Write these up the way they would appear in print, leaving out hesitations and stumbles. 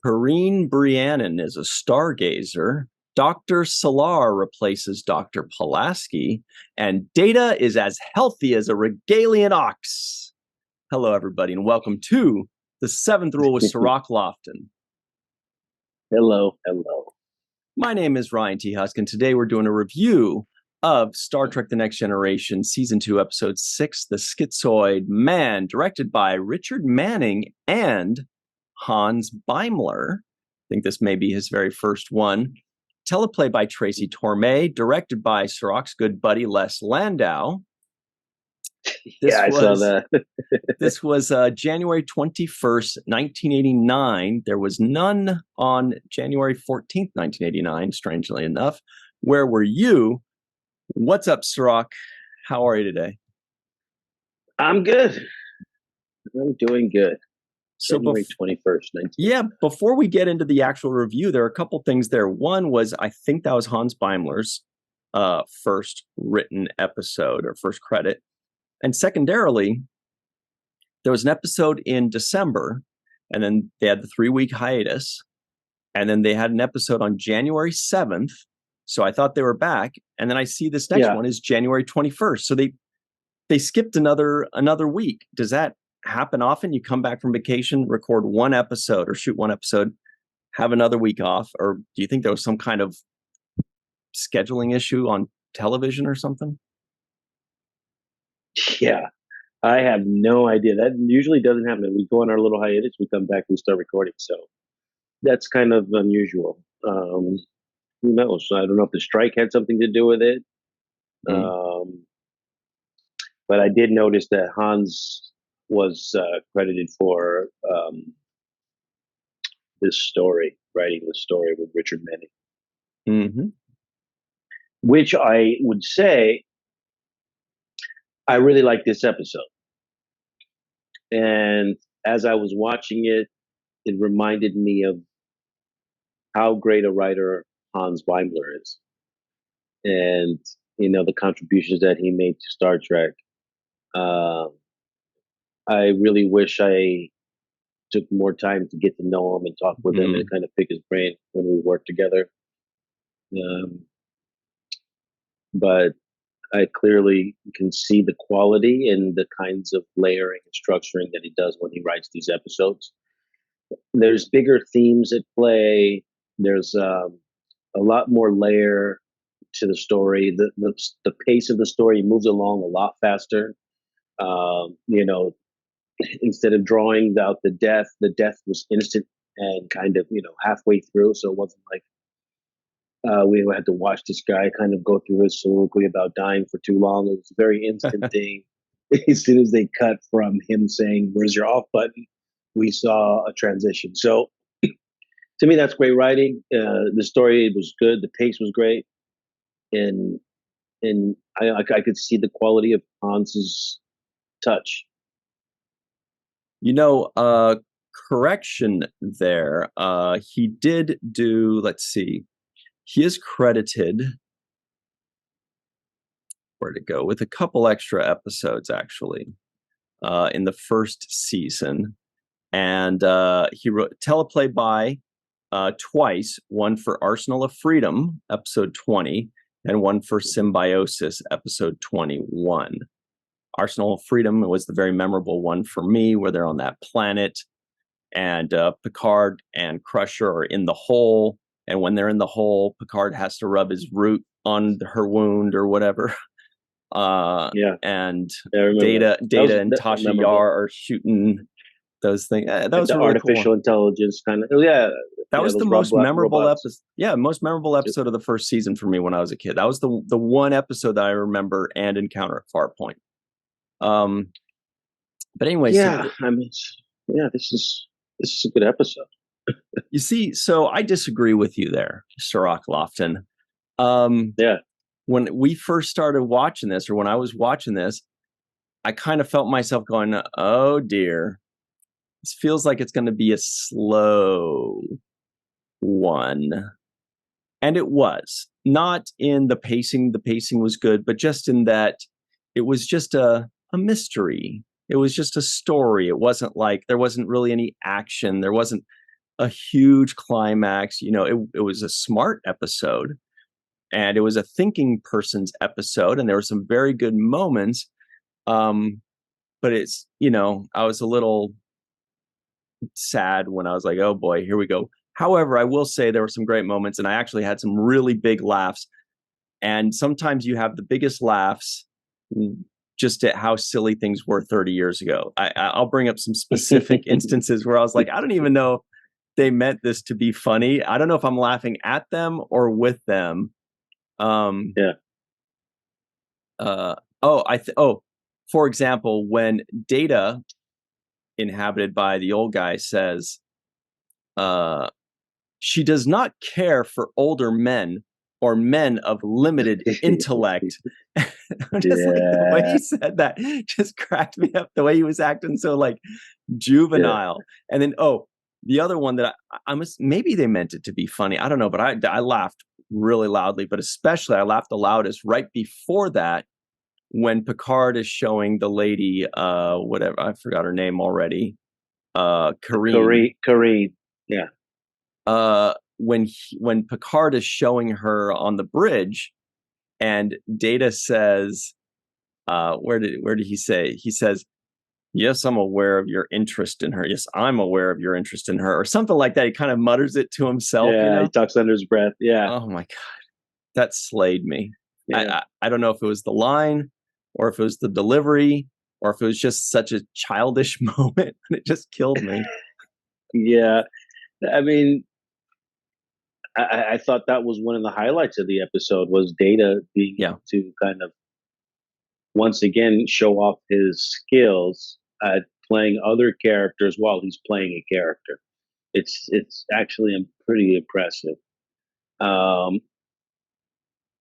Perrine Brianon is a stargazer. Dr. Selar replaces Dr. Pulaski, and Data is as healthy as a Regalian ox. Hello, everybody, and welcome to The Seventh Rule with Cirroc Lofton. Hello. My name is Ryan T. Husk, and today we're doing a review of Star Trek The Next Generation, Season 2, Episode 6, The Schizoid Man, directed by Richard Manning and Hans Beimler. I think this may be his very first one. Teleplay by Tracy Torme, directed by Cirroc's good buddy Les Landau. I saw that. This was January 21st, 1989. There was none on January 14th, 1989, strangely enough. Where were you? What's up, Cirroc? How are you today? I'm good. I'm doing good. So January 21st, 1989. Yeah, before we get into the actual review, there are a couple things there. One was, I think that was Hans Beimler's first written episode or first credit. And secondarily, there was an episode in December, and then they had the 3-week hiatus, and then they had an episode on January 7th. So I thought they were back, and then I see this next one is January 21st. So they skipped another week. Does that happen often? You come back from vacation, record one episode or shoot one episode, have another week off? Or do you think there was some kind of scheduling issue on television or something? Yeah, I have no idea. That usually doesn't happen. We go on our little hiatus, we come back, we start recording. So that's kind of unusual. Who knows? I don't know if the strike had something to do with it. But I did notice that Hans was credited for writing the story with Richard Manning. Which I would say, I really like this episode. And as I was watching it, it reminded me of how great a writer Hans Beimler is. And, the contributions that he made to Star Trek. I really wish I took more time to get to know him and talk with him and kind of pick his brain when we worked together. But I clearly can see the quality and the kinds of layering and structuring that he does when he writes these episodes. There's bigger themes at play. There's a lot more layer to the story. The pace of the story moves along a lot faster. Instead of drawing out the death was instant and kind of, halfway through. So it wasn't like we had to watch this guy kind of go through his soliloquy about dying for too long. It was a very instant thing. As soon as they cut from him saying, "Where's your off button?" we saw a transition. So to me, that's great writing. The story was good. The pace was great. And I could see the quality of Hans's touch. Correction there. He did do, let's see, he is credited, where to go, with a couple extra episodes, actually, in the first season. And he wrote teleplay by twice, one for Arsenal of Freedom, episode 20, and one for Symbiosis, episode 21. Arsenal of Freedom was the very memorable one for me, where they're on that planet, and Picard and Crusher are in the hole, and when they're in the hole, Picard has to rub his root on her wound or whatever. And Data and Tasha Yar are shooting those things. That was the really artificial cool. Intelligence kind of. That was the most memorable episode. Yeah, most memorable episode of the first season for me when I was a kid. That was the one episode that I remember and encounter at Farpoint. But anyway, this is a good episode. You see, so I disagree with you there, Cirroc Lofton. When we first started watching this, or when I was watching this, I kind of felt myself going, "Oh dear, this feels like it's going to be a slow one," and it was. Not in the pacing. The pacing was good, but just in that it was just a mystery. It was just a story. It wasn't like there wasn't really any action. There wasn't a huge climax. It was a smart episode, and it was a thinking person's episode, and there were some very good moments. But it's, I was a little sad when I was like, oh boy, here we go. However, I will say there were some great moments, and I actually had some really big laughs. And sometimes you have the biggest laughs just at how silly things were 30 years ago. I'll bring up some specific instances where I was like, I don't even know if they meant this to be funny. I don't know if I'm laughing at them or with them. Yeah. For example, when Data, inhabited by the old guy, says, she does not care for older men or men of limited intellect. Like, the way he said that just cracked me up. The way he was acting so like juvenile. Yeah. And then, the other one that maybe they meant it to be funny. I don't know, but I laughed really loudly, but especially I laughed the loudest right before that, when Picard is showing the lady, whatever, I forgot her name already. Kareen. Yeah. When Picard is showing her on the bridge, and Data says, where did he say? He says, yes, I'm aware of your interest in her. Yes, I'm aware of your interest in her, or something like that. He kind of mutters it to himself. Yeah, he talks under his breath. Yeah. Oh my God, that slayed me. Yeah. I don't know if it was the line, or if it was the delivery, or if it was just such a childish moment, and it just killed me. Yeah, I mean, I thought that was one of the highlights of the episode, was Data being able to kind of once again show off his skills at playing other characters while he's playing a character. It's actually pretty impressive,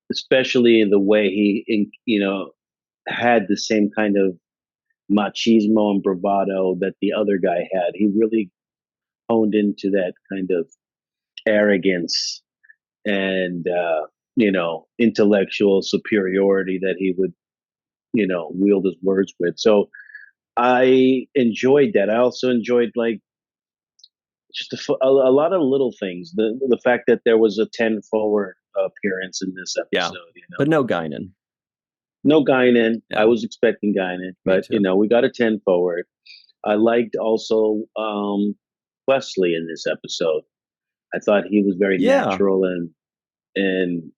especially in the way he had the same kind of machismo and bravado that the other guy had. He really honed into that kind of arrogance and intellectual superiority that he would wield his words with. So I enjoyed that. I also enjoyed like just a lot of little things. The fact that there was a 10 forward appearance in this episode. But no Guinan. No Guinan. Yeah. I was expecting Guinan, but we got a 10 forward. I liked also Wesley in this episode. I thought he was very natural and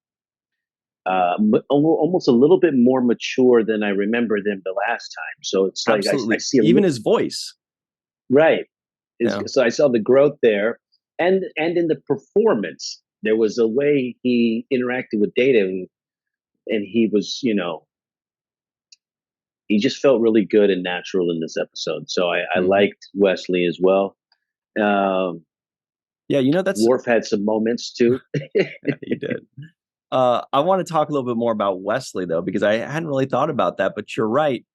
almost a little bit more mature than I remember them the last time. So it's like I see even his voice, right? So I saw the growth there, and in the performance, there was a way he interacted with Data, and he was, he just felt really good and natural in this episode. So I liked Wesley as well. That's Worf had some moments too. Yeah, he did. I want to talk a little bit more about Wesley though, because I hadn't really thought about that, but you're right.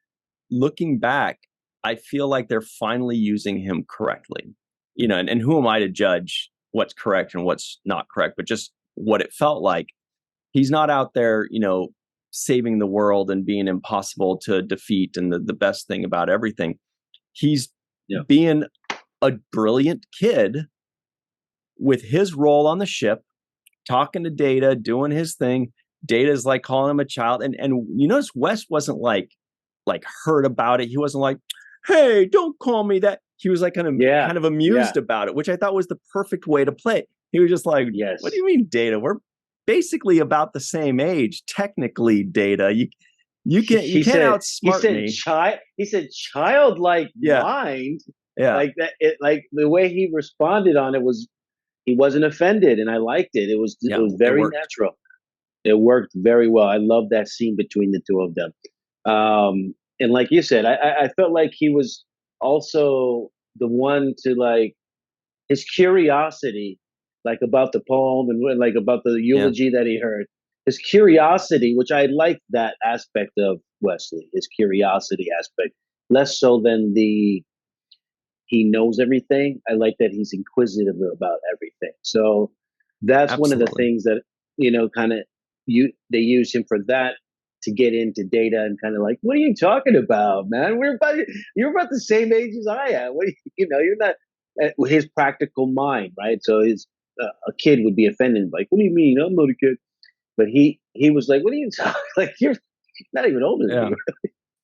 Looking back, I feel like they're finally using him correctly, and who am I to judge what's correct and what's not correct, but just what it felt like. He's not out there, saving the world and being impossible to defeat and the best thing about everything. He's being a brilliant kid with his role on the ship, talking to Data, doing his thing. Data's like calling him a child. And you notice Wes wasn't like hurt about it. He wasn't like, hey, don't call me that. He was like kind of amused about it, which I thought was the perfect way to play. He was just like, yes. What do you mean, Data? We're basically about the same age, technically, Data. You can't outsmart me. He said childlike mind. Yeah. Like that. Like the way he responded on it was, he wasn't offended, and I liked it. It was very natural. It worked very well. I love that scene between the two of them. And like you said, I felt like he was also the one to like his curiosity, like about the poem and like about the eulogy that he heard. His curiosity, which I liked that aspect of Wesley, his curiosity aspect, less so than he knows everything. I like that he's inquisitive about everything. So that's one of the things that, they use him for, that to get into Data and kind of like, what are you talking about, man? You're about the same age as I am. What you're not, his practical mind, right? So his a kid would be offended, like, "What do you mean? I'm not a kid." But he was like, "What are you talking? Like you're not even older than Yeah. me."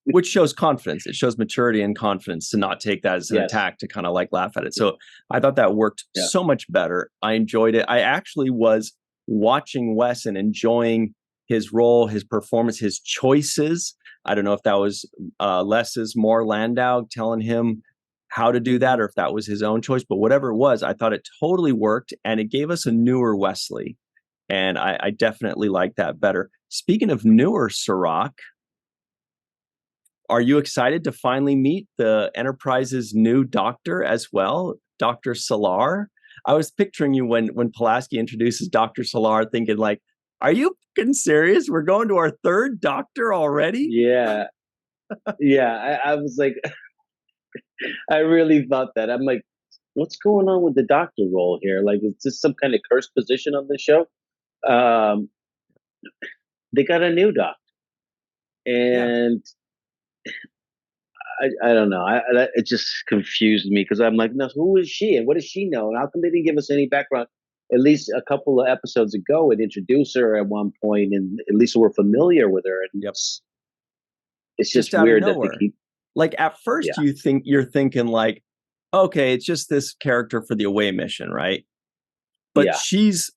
Which shows confidence. It shows maturity and confidence to not take that as an Yes. attack, to kind of like laugh at it. So I thought that worked Yeah. so much better. I enjoyed it. I actually was watching Wes and enjoying his role, his performance, his choices. I don't know if that was Les's Moore Landau telling him how to do that, or if that was his own choice, but whatever it was, I thought it totally worked, and it gave us a newer Wesley. And I definitely like that better. Speaking of newer, Cirroc, are you excited to finally meet the Enterprise's new doctor as well, Dr. Selar? I was picturing you when Pulaski introduces Dr. Selar, thinking like, are you fucking serious? We're going to our third doctor already? Yeah. Yeah. I was like, I really thought that. I'm like, what's going on with the doctor role here? Like, is this some kind of cursed position on the show? Um, they got a new doctor, Yeah. and I don't know. It just confused me because I'm like, no, who is she and what does she know? And how come they didn't give us any background? At least a couple of episodes ago, it introduced her at one point, and at least we're familiar with her. And Yep. it's just out of weird that they nowhere. keep. Like at first, Yeah. you're thinking like, okay, it's just this character for the away mission, right? But Yeah. she's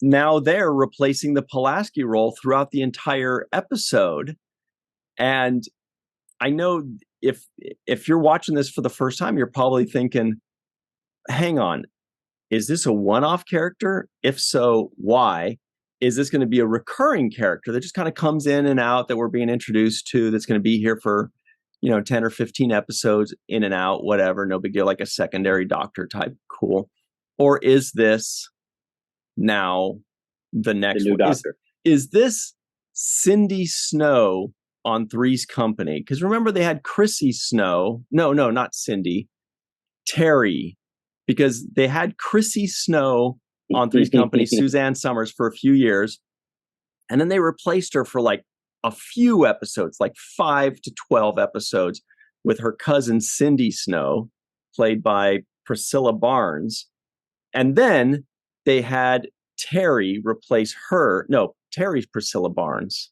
now there replacing the Pulaski role throughout the entire episode. And I know if you're watching this for the first time, you're probably thinking, hang on, is this a one-off character? If so, why? Is this going to be a recurring character that just kind of comes in and out, that we're being introduced to, that's going to be here for 10 or 15 episodes, in and out, whatever, no big deal, like a secondary doctor type? Cool. Or is this now the next new one? doctor. Is this Cindy Snow on Three's Company? Because remember, they had Chrissy Snow. No, not Cindy. Terry. Because they had Chrissy Snow on Three's Company, Suzanne Summers, for a few years. And then they replaced her for like a few episodes, like 5 to 12 episodes, with her cousin Cindy Snow, played by Priscilla Barnes. And then they had Terry replace her. No, Terry's Priscilla Barnes.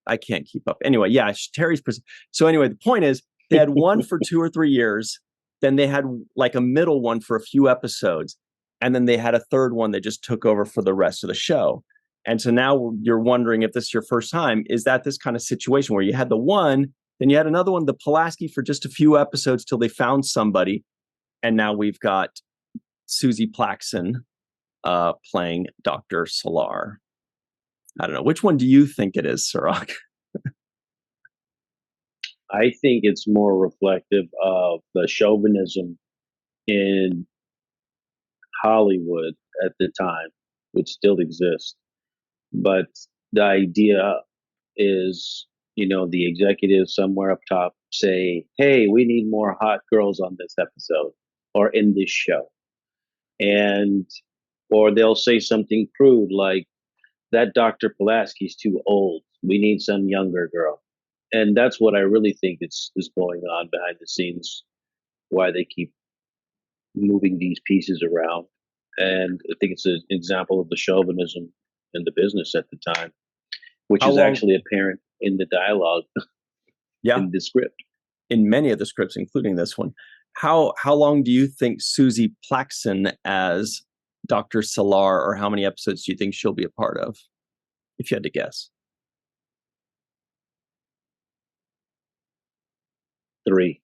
I can't keep up. Anyway, yeah, Terry's. So anyway, the point is, they had one for 2 or 3 years. Then they had like a middle one for a few episodes. And then they had a third one that just took over for the rest of the show. And so now you're wondering, if this is your first time, is that this kind of situation where you had the one, then you had another one, the Pulaski, for just a few episodes till they found somebody. And now we've got Susie Plaxon playing Dr. Selar. I don't know. Which one do you think it is, Cirroc? I think it's more reflective of the chauvinism in Hollywood at the time, which still exists. But the idea is, the executives somewhere up top say, hey, we need more hot girls on this episode or in this show. Or they'll say something crude like, that Dr. Pulaski's too old. We need some younger girl. And that's what I really think is going on behind the scenes, why they keep moving these pieces around. And I think it's an example of the chauvinism in the business at the time, which is actually apparent in the dialogue in the script. In many of the scripts, including this one. How long do you think Susie Plaxon as Dr. Selar, or how many episodes do you think she'll be a part of, if you had to guess? 3.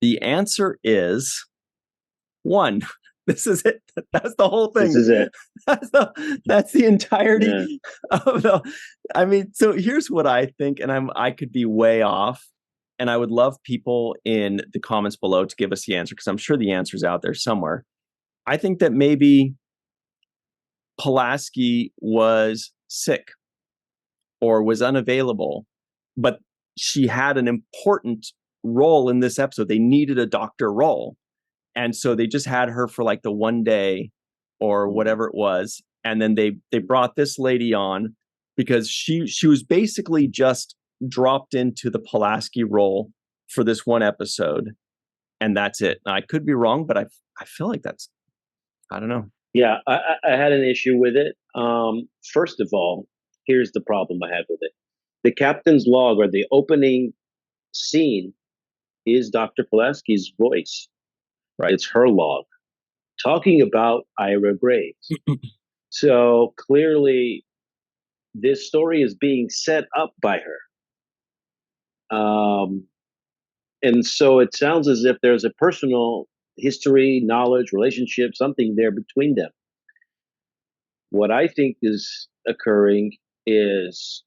The answer is 1. This is it. That's the whole thing. This is it. That's the entirety of the. I mean, so here's what I think, and I could be way off, and I would love people in the comments below to give us the answer, because I'm sure the answer's out there somewhere. I think that maybe Pulaski was sick or was unavailable, but she had an important role in this episode. They needed a doctor role. And so they just had her for like the one day or whatever it was. And then they brought this lady on because she was basically just dropped into the Pulaski role for this one episode, and that's it. I could be wrong, but I feel like that's, I don't know. Yeah, I had an issue with it. First of all, here's the problem I had with it. The captain's log, or the opening scene, is Dr. Pulaski's voice. Right. It's her log talking about Ira Graves. So clearly, this story is being set up by her. And so it sounds as if there's a personal history, knowledge, relationship, something there between them. What I think is occurring is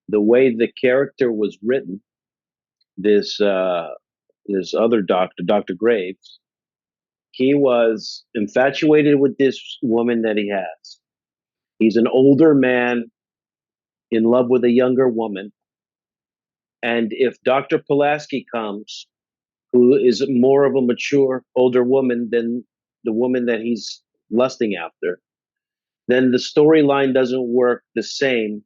the way the character was written. This other doctor, Dr. Graves, he was infatuated with this woman that he has. He's an older man in love with a younger woman. And if Dr. Pulaski comes, who is more of a mature, older woman than the woman that he's lusting after, then the storyline doesn't work the same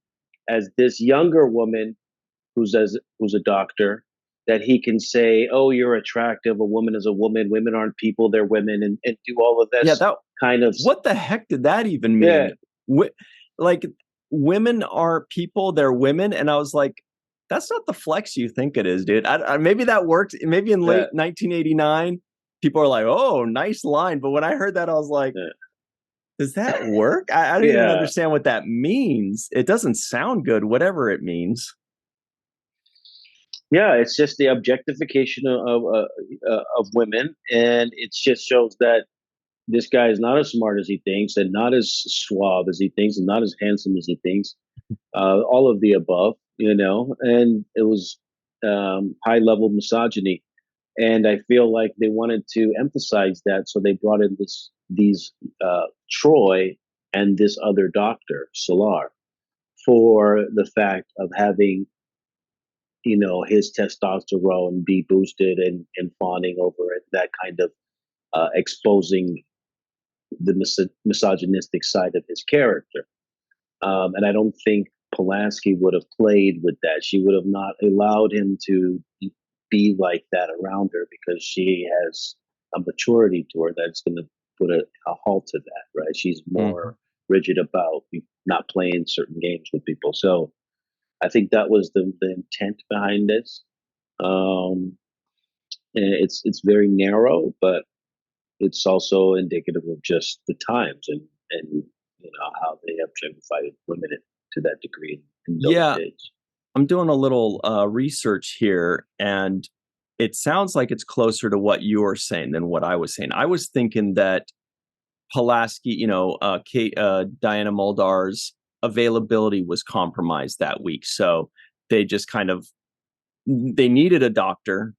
as this younger woman who's a doctor, that he can say, "Oh, you're attractive. A woman is a woman. Women aren't people; they're women," and do all of this kind of. What the heck did that even mean? Yeah. Like, women are people; they're women, and I was like, that's not the flex you think it is, dude. Maybe that worked. Maybe in late 1989, people are like, "Oh, nice line," but when I heard that, I was like. Yeah. Does that work? I don't even understand what that means. It doesn't sound good, whatever it means. Yeah, it's just the objectification of women, and it just shows that this guy is not as smart as he thinks, and not as suave as he thinks, and not as handsome as he thinks. All of the above, and it was high level misogyny, and I feel like they wanted to emphasize that, so they brought in these Troi and this other doctor, Selar, for the fact of having his testosterone be boosted and fawning over it, that kind of exposing the misogynistic side of his character. And I don't think Pulaski would have played with that. She would have not allowed him to be like that around her, because she has a maturity to her that's going to put a halt to that, right? She's more rigid about not playing certain games with people. So I think that was the intent behind this. And it's very narrow, but it's also indicative of just the times and how they have gentrified women to that degree in those days. I'm doing a little research here, and it sounds like it's closer to what you were saying than what I was saying. I was thinking that Pulaski, Diana Muldaur's availability was compromised that week, so they just they needed a doctor,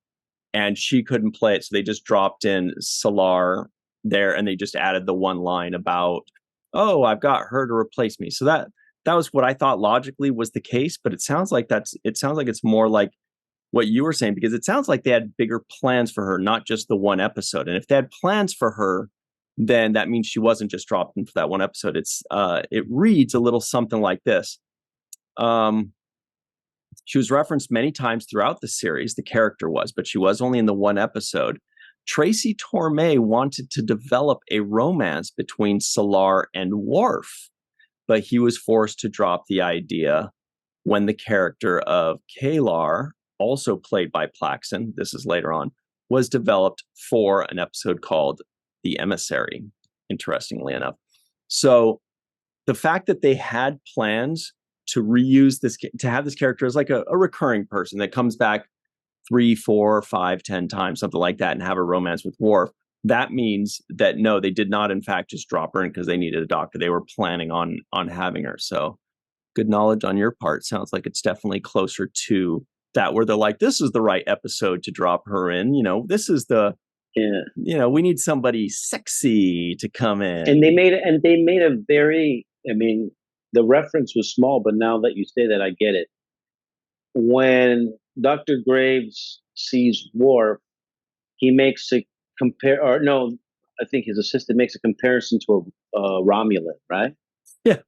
and she couldn't play it, so they just dropped in Selar there, and they just added the one line about, "Oh, I've got her to replace me." So that was what I thought logically was the case, but it sounds like it's more like what you were saying, because it sounds like they had bigger plans for her, not just the one episode. And if they had plans for her, then that means she wasn't just dropped in for that one episode. It reads a little something like this. She was referenced many times throughout the series, the character was, but she was only in the one episode. Tracy Torme wanted to develop a romance between Selar and Worf, but he was forced to drop the idea when the character of Kalar, also played by Plaxton, this is later on, was developed for an episode called The Emissary, interestingly enough. So the fact that they had plans to reuse this, to have this character as like a recurring person that comes back 3, 4, 5, 10 times, something like that, and have a romance with Worf, that means that no, they did not in fact just drop her in because they needed a doctor. They were planning on having her. So good knowledge on your part. Sounds like it's definitely closer to that, where they're like, this is the right episode to drop her in. This is the, we need somebody sexy to come in. And they made a very, the reference was small, but now that you say that, I get it. When Dr. Graves sees Worf, he makes a I think his assistant makes a comparison to a Romulan, right? Yeah.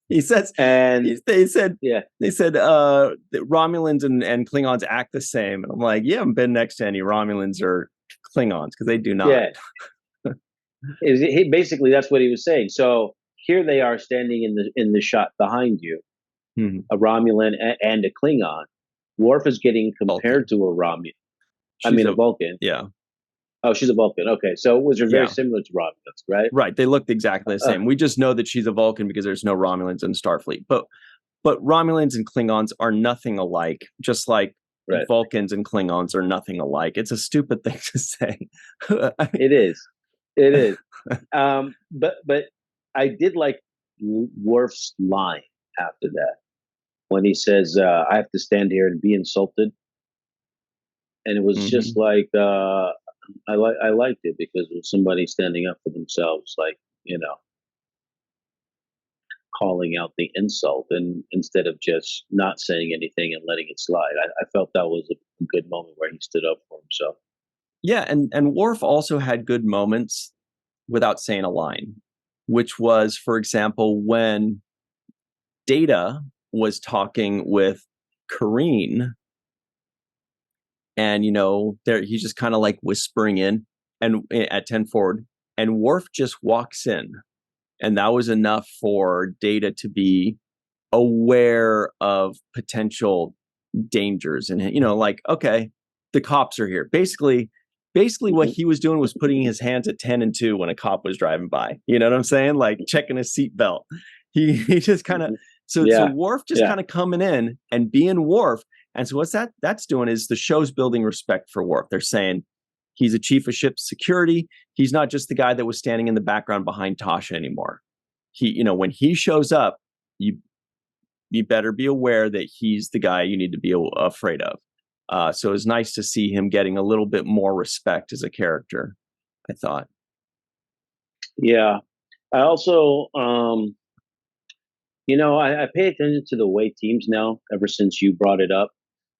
He says, And they said, yeah, that Romulans and Klingons act the same. And I'm like, you haven't been next to any Romulans or Klingons because they do not. yeah. Basically, that's what he was saying. So here they are standing in the shot behind you, Mhm. a Romulan and a Klingon. Worf is getting compared Vulcan. to a Romulan. She's A Vulcan. Yeah. Oh, she's a Vulcan. Okay, so was very Yeah. similar to Romulans, right? Right. They looked exactly the same. We just know that she's a Vulcan because there's no Romulans in Starfleet. But Romulans and Klingons are nothing alike, just like Right. Vulcans and Klingons are nothing alike. It's a stupid thing to say. It is. It is. But I did like Worf's line after that when he says, "I have to stand here and be insulted," and it was just like I liked it because it was somebody standing up for themselves, like calling out the insult, and instead of just not saying anything and letting it slide. I felt that was a good moment where he stood up for himself. Yeah, and Worf also had good moments without saying a line, which was, for example, when Data was talking with Kareen, and there he's just kind of like whispering in and at 10 forward, and Worf just walks in, and that was enough for Data to be aware of potential dangers, and like, okay, the cops are here. Basically what he was doing was putting his hands at 10 and 2 when a cop was driving by. You know what I'm saying? Like checking his seatbelt. He just kind of so Worf just kind of coming in and being Worf. And so what's that's doing is the show's building respect for Worf. They're saying he's a chief of ship security. He's not just the guy that was standing in the background behind Tasha anymore. He, when he shows up, you better be aware that he's the guy you need to be afraid of. So it was nice to see him getting a little bit more respect as a character, I thought. Yeah. I also, I pay attention to the away teams now ever since you brought it up.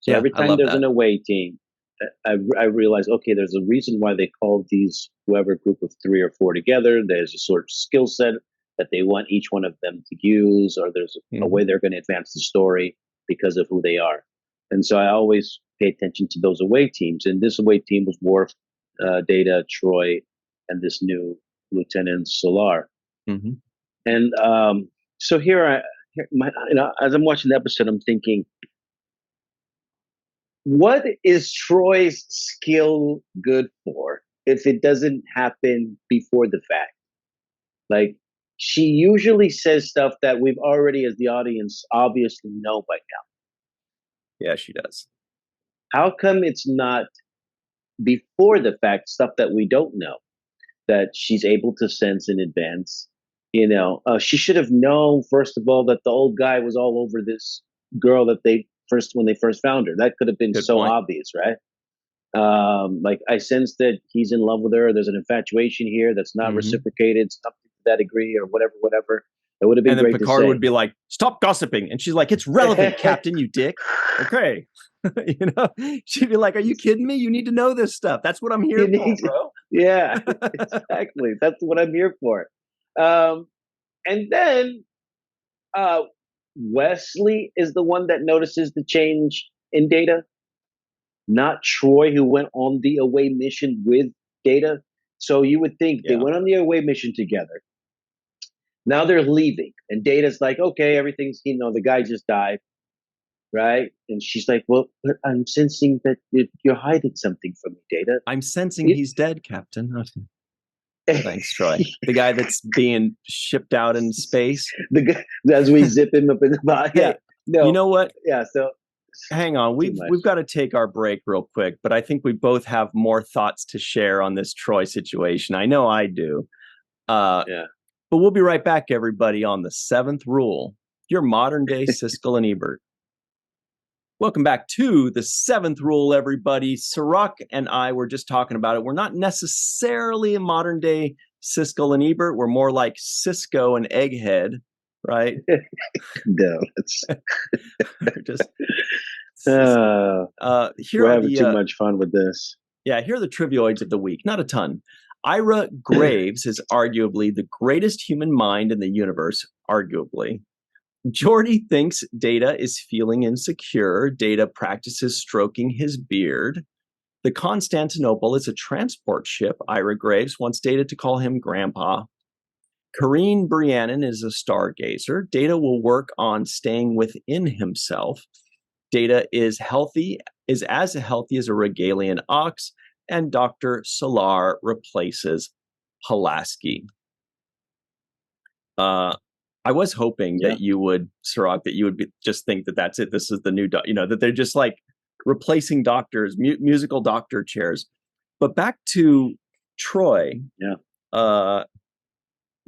So every time there's an away team, I realize, okay, there's a reason why they called these whoever group of 3 or 4 together. There's a sort of skill set that they want each one of them to use, or there's a way they're going to advance the story because of who they are. And so I always pay attention to those away teams. And this away team was Worf, Data, Troi, and this new Lieutenant Selar. And so here, as I'm watching the episode, I'm thinking, what is Troy's skill good for if it doesn't happen before the fact? Like, she usually says stuff that we've already, as the audience, obviously know by now. Yeah, she does. How come it's not before the fact stuff that we don't know that she's able to sense in advance? She should have known, first of all, that the old guy was all over this girl that when they first found her. That could have been so obvious, right? Like, I sense that he's in love with her. There's an infatuation here that's not reciprocated, something to that degree, or whatever. It would have been great to say. And then Picard would be like, "Stop gossiping," and she's like, "It's relevant, Captain, you dick." Okay, she'd be like, "Are you kidding me? You need to know this stuff. That's what I'm here for, bro." Yeah, exactly. That's what I'm here for. And then Wesley is the one that notices the change in Data, not Troi, who went on the away mission with Data. So you would think they went on the away mission together. Now they're leaving, and Data's like, "Okay, everything's, the guy just died, right?" And she's like, "Well, but I'm sensing that you're hiding something from me, Data." "I'm sensing he's dead, Captain." Thanks, Troi. The guy that's being shipped out in space. The guy, as we zip him up in the body. Hey, no. You know what? Yeah. So hang on, we've got to take our break real quick, but I think we both have more thoughts to share on this Troi situation. I know I do. But we'll be right back, everybody, on the 7th Rule, your modern day Siskel and Ebert. Welcome back to the 7th Rule, everybody. Cirroc and I were just talking about it. We're not necessarily a modern day Siskel and Ebert. We're more like Sisko and Egghead, right? No, it's just we're having too much fun with this. Yeah, here are the trivioids of the week. Not a ton. Ira Graves is arguably the greatest human mind in the universe, arguably. Geordi thinks Data is feeling insecure. Data practices stroking his beard. The Constantinople is a transport ship. Ira Graves wants Data to call him Grandpa. Karine Brianon is a stargazer. Data will work on staying within himself. Data is as healthy as a Regalian ox, and Dr. Selar replaces Pulaski. I was hoping that you would, Cirroc, that you would just think that that's it. This is the new, that they're just like replacing doctors, musical doctor chairs. But back to Troi. Yeah.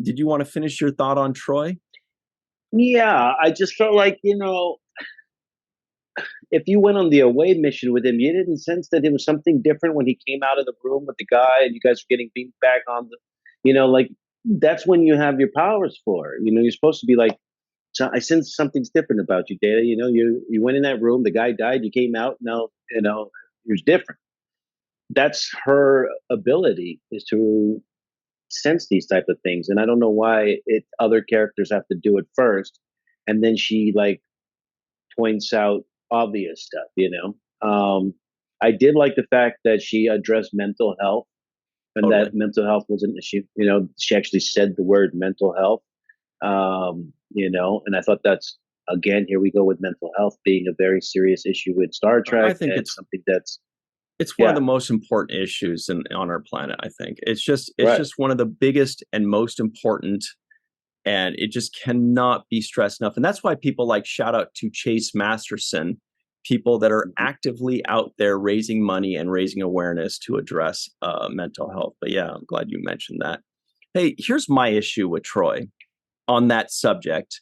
Did you want to finish your thought on Troi? Yeah, I just felt like, if you went on the away mission with him, you didn't sense that it was something different when he came out of the room with the guy and you guys were getting beamed back on like that's when you have your powers for. You're supposed to be like, so I sense something's different about you, Data. You went in that room, the guy died, you came out, now, it was different. That's her ability, is to sense these type of things. And I don't know why other characters have to do it first. And then she like points out obvious stuff. I did like the fact that she addressed mental health and that mental health was an issue. She actually said the word mental health. And I thought that's, again, here we go with mental health being a very serious issue with Star Trek. I think it's something it's one of the most important issues on our planet. I think it's just one of the biggest and most important, and it just cannot be stressed enough. And that's why people like shout out to Chase Masterson, people that are actively out there raising money and raising awareness to address mental health. But yeah, I'm glad you mentioned that. Hey, here's my issue with Troi on that subject.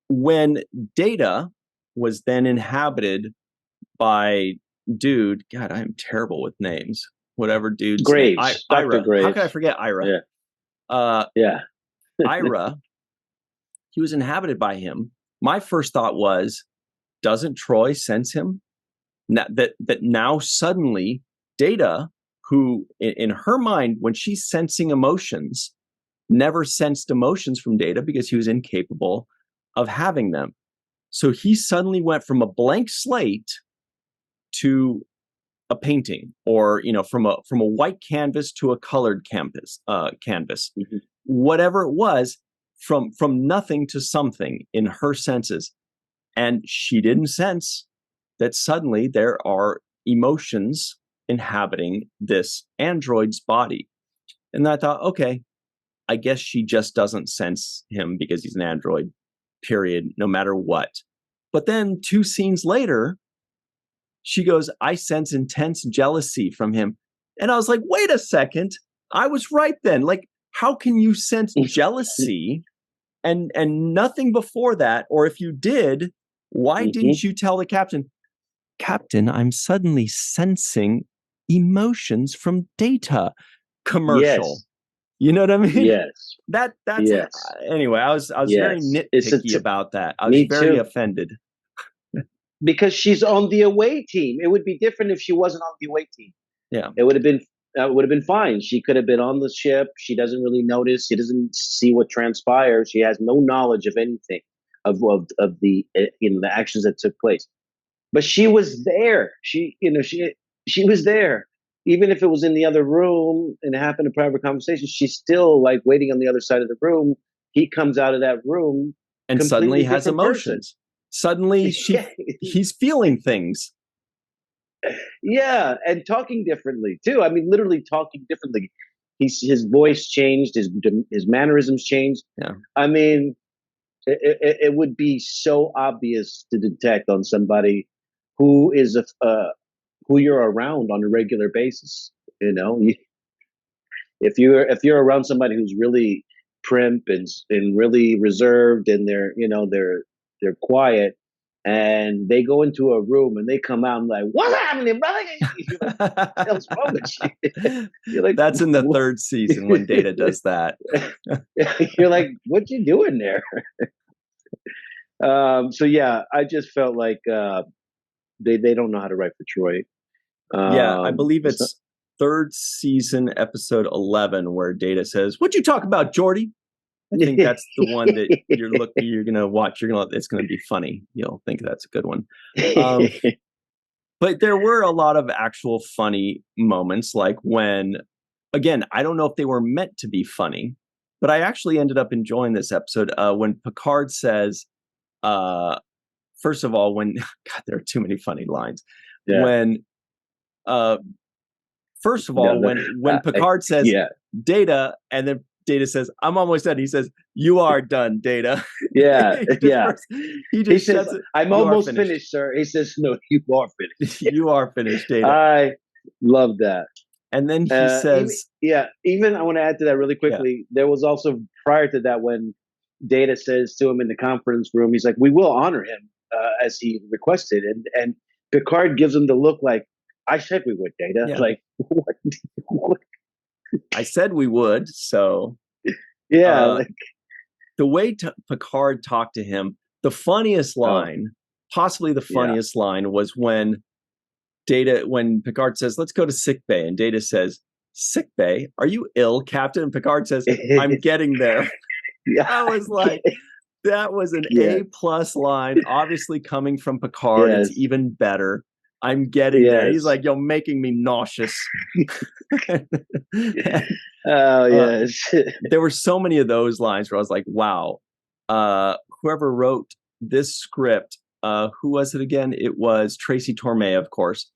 When Data was then inhabited by dude, God, I am terrible with names. Whatever dude's Graves, name. Dr. Ira. Graves. How could I forget Ira? Yeah. Ira, he was inhabited by him. My first thought was, doesn't Troi sense him? That now suddenly Data, who in her mind, when she's sensing emotions, never sensed emotions from Data because he was incapable of having them. So he suddenly went from a blank slate to a painting, or from a white canvas to a colored canvas, Mm-hmm. Whatever it was, from nothing to something in her senses. And she didn't sense that suddenly there are emotions inhabiting this android's body. And I thought, okay, I guess she just doesn't sense him because he's an android, period, no matter what. But then 2 scenes later, she goes, I sense intense jealousy from him. And I was like, wait a second. I was right then. Like, how can you sense jealousy and nothing before that? Or if you did, why didn't you tell the captain, Captain, I'm suddenly sensing emotions from Data? Commercial. Yes. You know what I mean? Yes. That's yes. Anyway, I was very nitpicky about that. I was very offended. Because she's on the away team. It would be different if she wasn't on the away team. Yeah. It would have been fine. She could have been on the ship. She doesn't really notice. She doesn't see what transpires. She has no knowledge of anything of the the actions that took place. But she was there. She was there. Even if it was in the other room and it happened in private conversation, she's still like waiting on the other side of the room. He comes out of that room and suddenly has emotions. Suddenly he's feeling things. Yeah, and talking differently too. I mean, literally talking differently. His voice changed, his mannerisms changed. Yeah. I mean, it would be so obvious to detect on somebody who is who you're around on a regular basis. If you're around somebody who's really primp and really reserved and they're quiet, and they go into a room and they come out and like, what's happening, brother? What's wrong with you? You're like, that's in the 3rd season when Data does that. You're like, what you doing there? So yeah, I just felt like they don't know how to write for Troi. Yeah, I believe it's 3rd season, episode 11, where Data says, "What'd you talk about, Geordi?" I think that's the one that you're gonna watch. It's gonna be funny. You'll think that's a good one. But there were a lot of actual funny moments, like when, again, I don't know if they were meant to be funny, but I actually ended up enjoying this episode when Picard says, first of all, when God, there are too many funny lines. Yeah. When first of all, when Picard says Data, and then Data says, "I'm almost done." He says, "You are done, Data." Yeah, he says, "I'm almost finished, sir." He says, "No, you are finished." You are finished, Data. I love that. And then he says, even I want to add to that really quickly. There was also prior to that when Data says to him in the conference room, he's like, "We will honor him as he requested," and Picard gives him the look like, "I said we would, Data." Yeah. Like, what? I said we would. So like the way Picard talked to him, the funniest line, possibly the funniest line, was when Picard says, "Let's go to sick bay," and Data says, "Sick bay? Are you ill, Captain?" And Picard says, "I'm getting there." I was like, that was an A+ line, obviously coming from Picard. It's even better. I'm getting there. He's like, "You're making me nauseous." There were so many of those lines where I was like, wow, whoever wrote this script, who was it again? It was Tracy Torme, of course.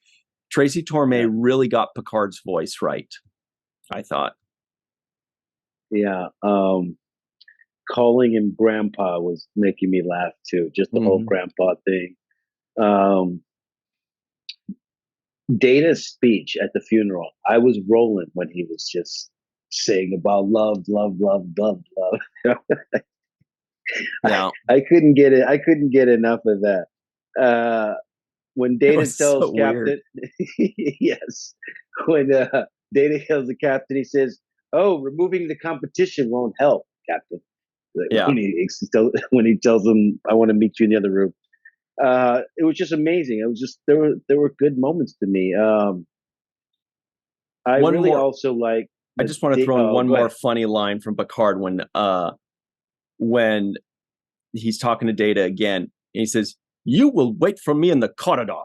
Tracy Torme really got Picard's voice right, I thought. Yeah. Calling him grandpa was making me laugh too. Just the whole grandpa thing. Data's speech at the funeral, I was rolling when he was just saying about love, love, love, love, love. I couldn't get it. I couldn't get enough of that. When Data tells Captain, yes, when Data tells the Captain, he says, "Oh, removing the competition won't help, Captain." Like, when he tells him, "I want to meet you in the other room." It was just amazing. It was just there were good moments to me. I just want to throw in one more funny line from Picard when he's talking to Data again. And he says, "You will wait for me in the corridor."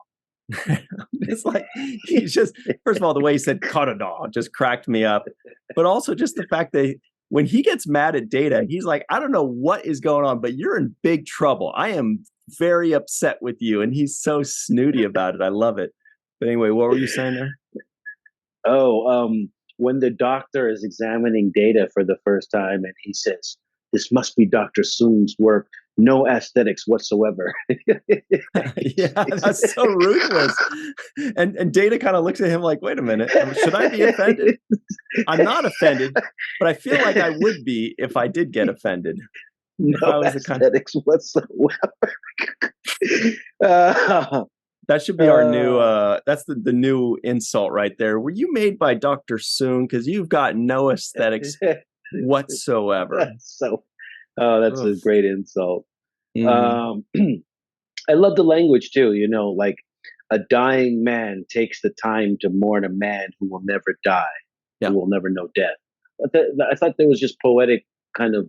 It's like, he's just, first of all, the way he said corridor just cracked me up. But also just the fact that when he gets mad at Data, he's like, "I don't know what is going on, but you're in big trouble. I am very upset with you." And he's so snooty about it. I love it. But anyway, what were you saying there? When the doctor is examining Data for the first time and he says, "This must be Dr. Soong's work. No aesthetics whatsoever." Yeah, that's so ruthless. And Data kind of looks at him like, "Wait a minute, should I be offended?" I'm not offended, but I feel like I would be if I did get offended. No aesthetics whatsoever. That should be our new, that's the new insult right there. Were you made by Dr. Soong? Because you've got no aesthetics whatsoever. That's a great insult. I love the language too, like a dying man takes the time to mourn a man who will never die, who will never know death. I thought there was just poetic kind of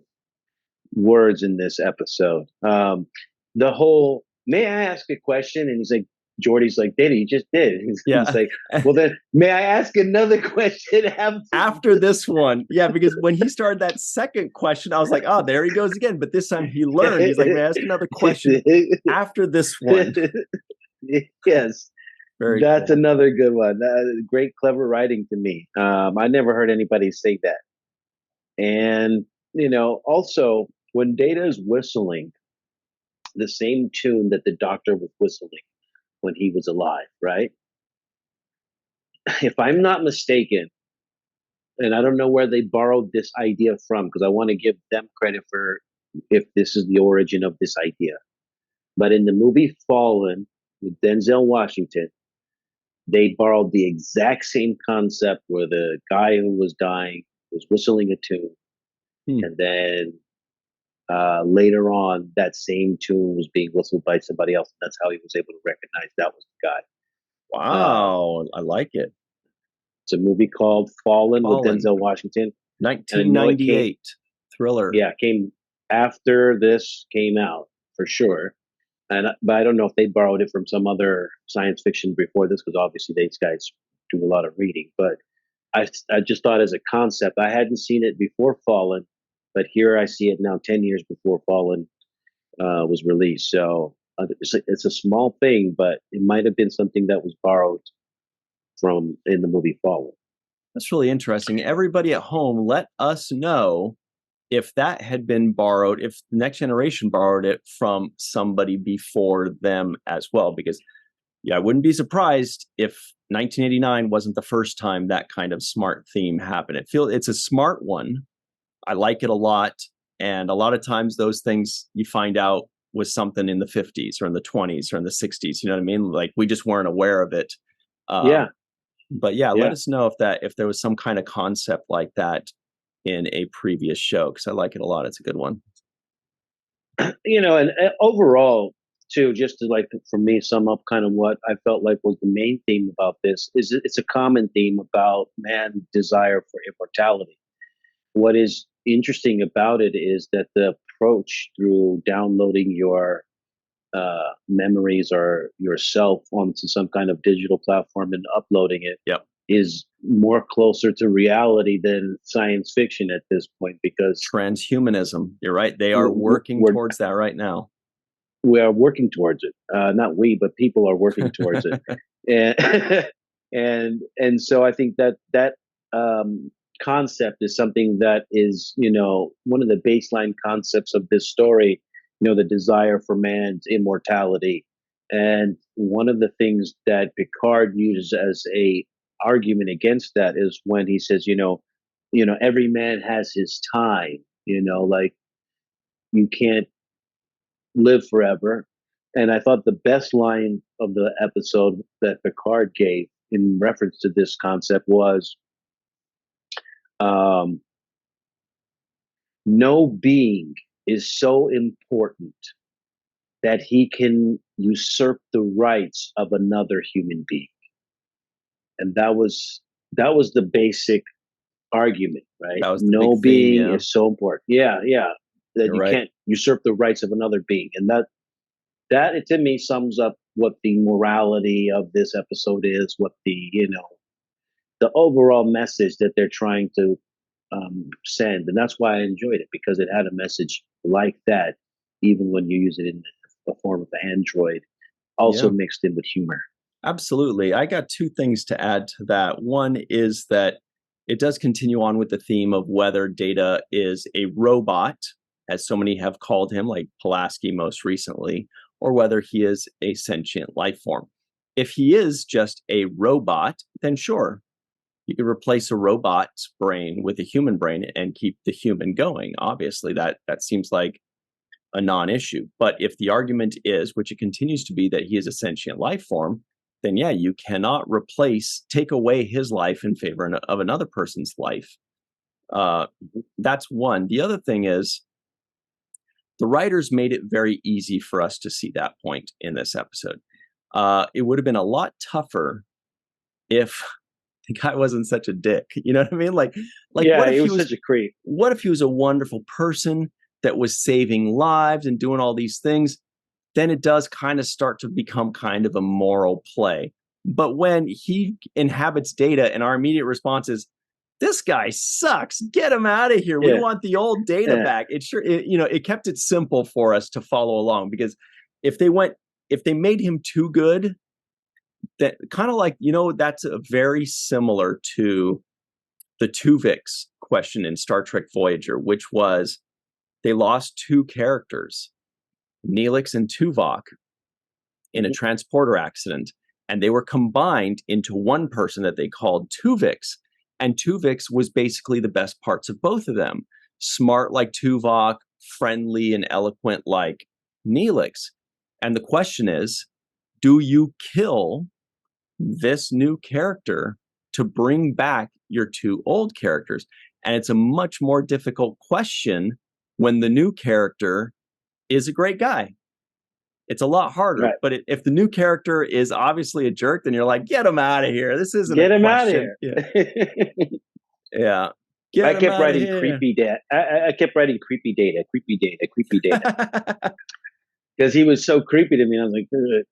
words in this episode. The whole, "May I ask a question?" And he's like, Geordi's like, "Data, you just did." He's like, "Well then, may I ask another question after this one?" Yeah, because when he started that second question, I was like, "Oh, there he goes again." But this time he learned. He's like, "May I ask another question after this one?" Yes. That's cool. Another good one. Great, clever writing to me. I never heard anybody say that. And, also when Data is whistling the same tune that the doctor was whistling when he was alive, right? If I'm not mistaken, and I don't know where they borrowed this idea from, because I want to give them credit for if this is the origin of this idea. But in the movie Fallen with Denzel Washington, they borrowed the exact same concept where the guy who was dying was whistling a tune. And then later on, that same tune was being whistled by somebody else. And that's how he was able to recognize that was the guy. Wow, I like it. It's a movie called Fallen with Denzel Washington. 1998. thriller. Yeah, came after this came out for sure. But I don't know if they borrowed it from some other science fiction before this, because obviously these guys do a lot of reading. But I just thought as a concept, I hadn't seen it before Fallen, but here I see it now, 10 years before Fallen was released. So it's a small thing, but it might have been something that was borrowed from in the movie Fallen. That's really interesting. Everybody at home, let us know if that had been borrowed, if the Next Generation borrowed it from somebody before them as well. Because, yeah, I wouldn't be surprised if 1989 wasn't the first time that kind of smart theme happened. It's a smart one. I like it a lot. And a lot of times those things you find out was something in the 50s or in the 20s or in the 60s. You know what I mean? Like we just weren't aware of it. Yeah. But yeah, let us know if there was some kind of concept like that in a previous show, because I like it a lot. It's a good one. And overall, too, just to like for me sum up kind of what I felt like was the main theme about this is it's a common theme about man's desire for immortality. What is interesting about it is that the approach through downloading your memories or yourself onto some kind of digital platform and uploading it is more closer to reality than science fiction at this point, because transhumanism, you're right, they are working towards that right now. We are working towards it. Not we, but people are working towards it. And so I think that concept is something that is, one of the baseline concepts of this story, the desire for man's immortality. And one of the things that Picard uses as a argument against that is when he says, every man has his time, like you can't live forever. And I thought the best line of the episode that Picard gave in reference to this concept was, no being is so important that he can usurp the rights of another human being. And that was the basic argument, right? No being is so important. Yeah. That you can't usurp the rights of another being. And that to me sums up what the morality of this episode is, what the overall message that they're trying to send. And that's why I enjoyed it, because it had a message like that, even when you use it in the form of an android, also mixed in with humor. Absolutely. I got two things to add to that. One is that it does continue on with the theme of whether Data is a robot, as so many have called him, like Pulaski most recently, or whether he is a sentient life form. If he is just a robot, then sure, you could replace a robot's brain with a human brain and keep the human going. Obviously, that seems like a non-issue. But if the argument is, which it continues to be, that he is a sentient life form, then yeah, you cannot take away his life in favor of another person's life. That's one. The other thing is, the writers made it very easy for us to see that point in this episode. It would have been a lot tougher if the guy wasn't such a dick. You know what I mean? Like, yeah, what if he was such a creep? What if he was a wonderful person that was saving lives and doing all these things? Then it does kind of start to become kind of a moral play. But when he inhabits Data and our immediate response is, this guy sucks, get him out of here. We want the old Data back. It kept it simple for us to follow along, because if they made him too good, that kind of like, that's very similar to the Tuvix question in Star Trek Voyager, which was they lost two characters, Neelix and Tuvok, in a transporter accident, and they were combined into one person that they called Tuvix. And Tuvix was basically the best parts of both of them. Smart like Tuvok, friendly and eloquent like Neelix. And the question is, do you kill this new character to bring back your two old characters? And it's a much more difficult question when the new character is a great guy. It's a lot harder. Right. But if the new character is obviously a jerk, then you're like, get him out of here. This isn't get a him question. Out of here. Yeah. Get I him kept out of writing here. creepy data. I kept writing creepy data, because he was so creepy to me. I was like,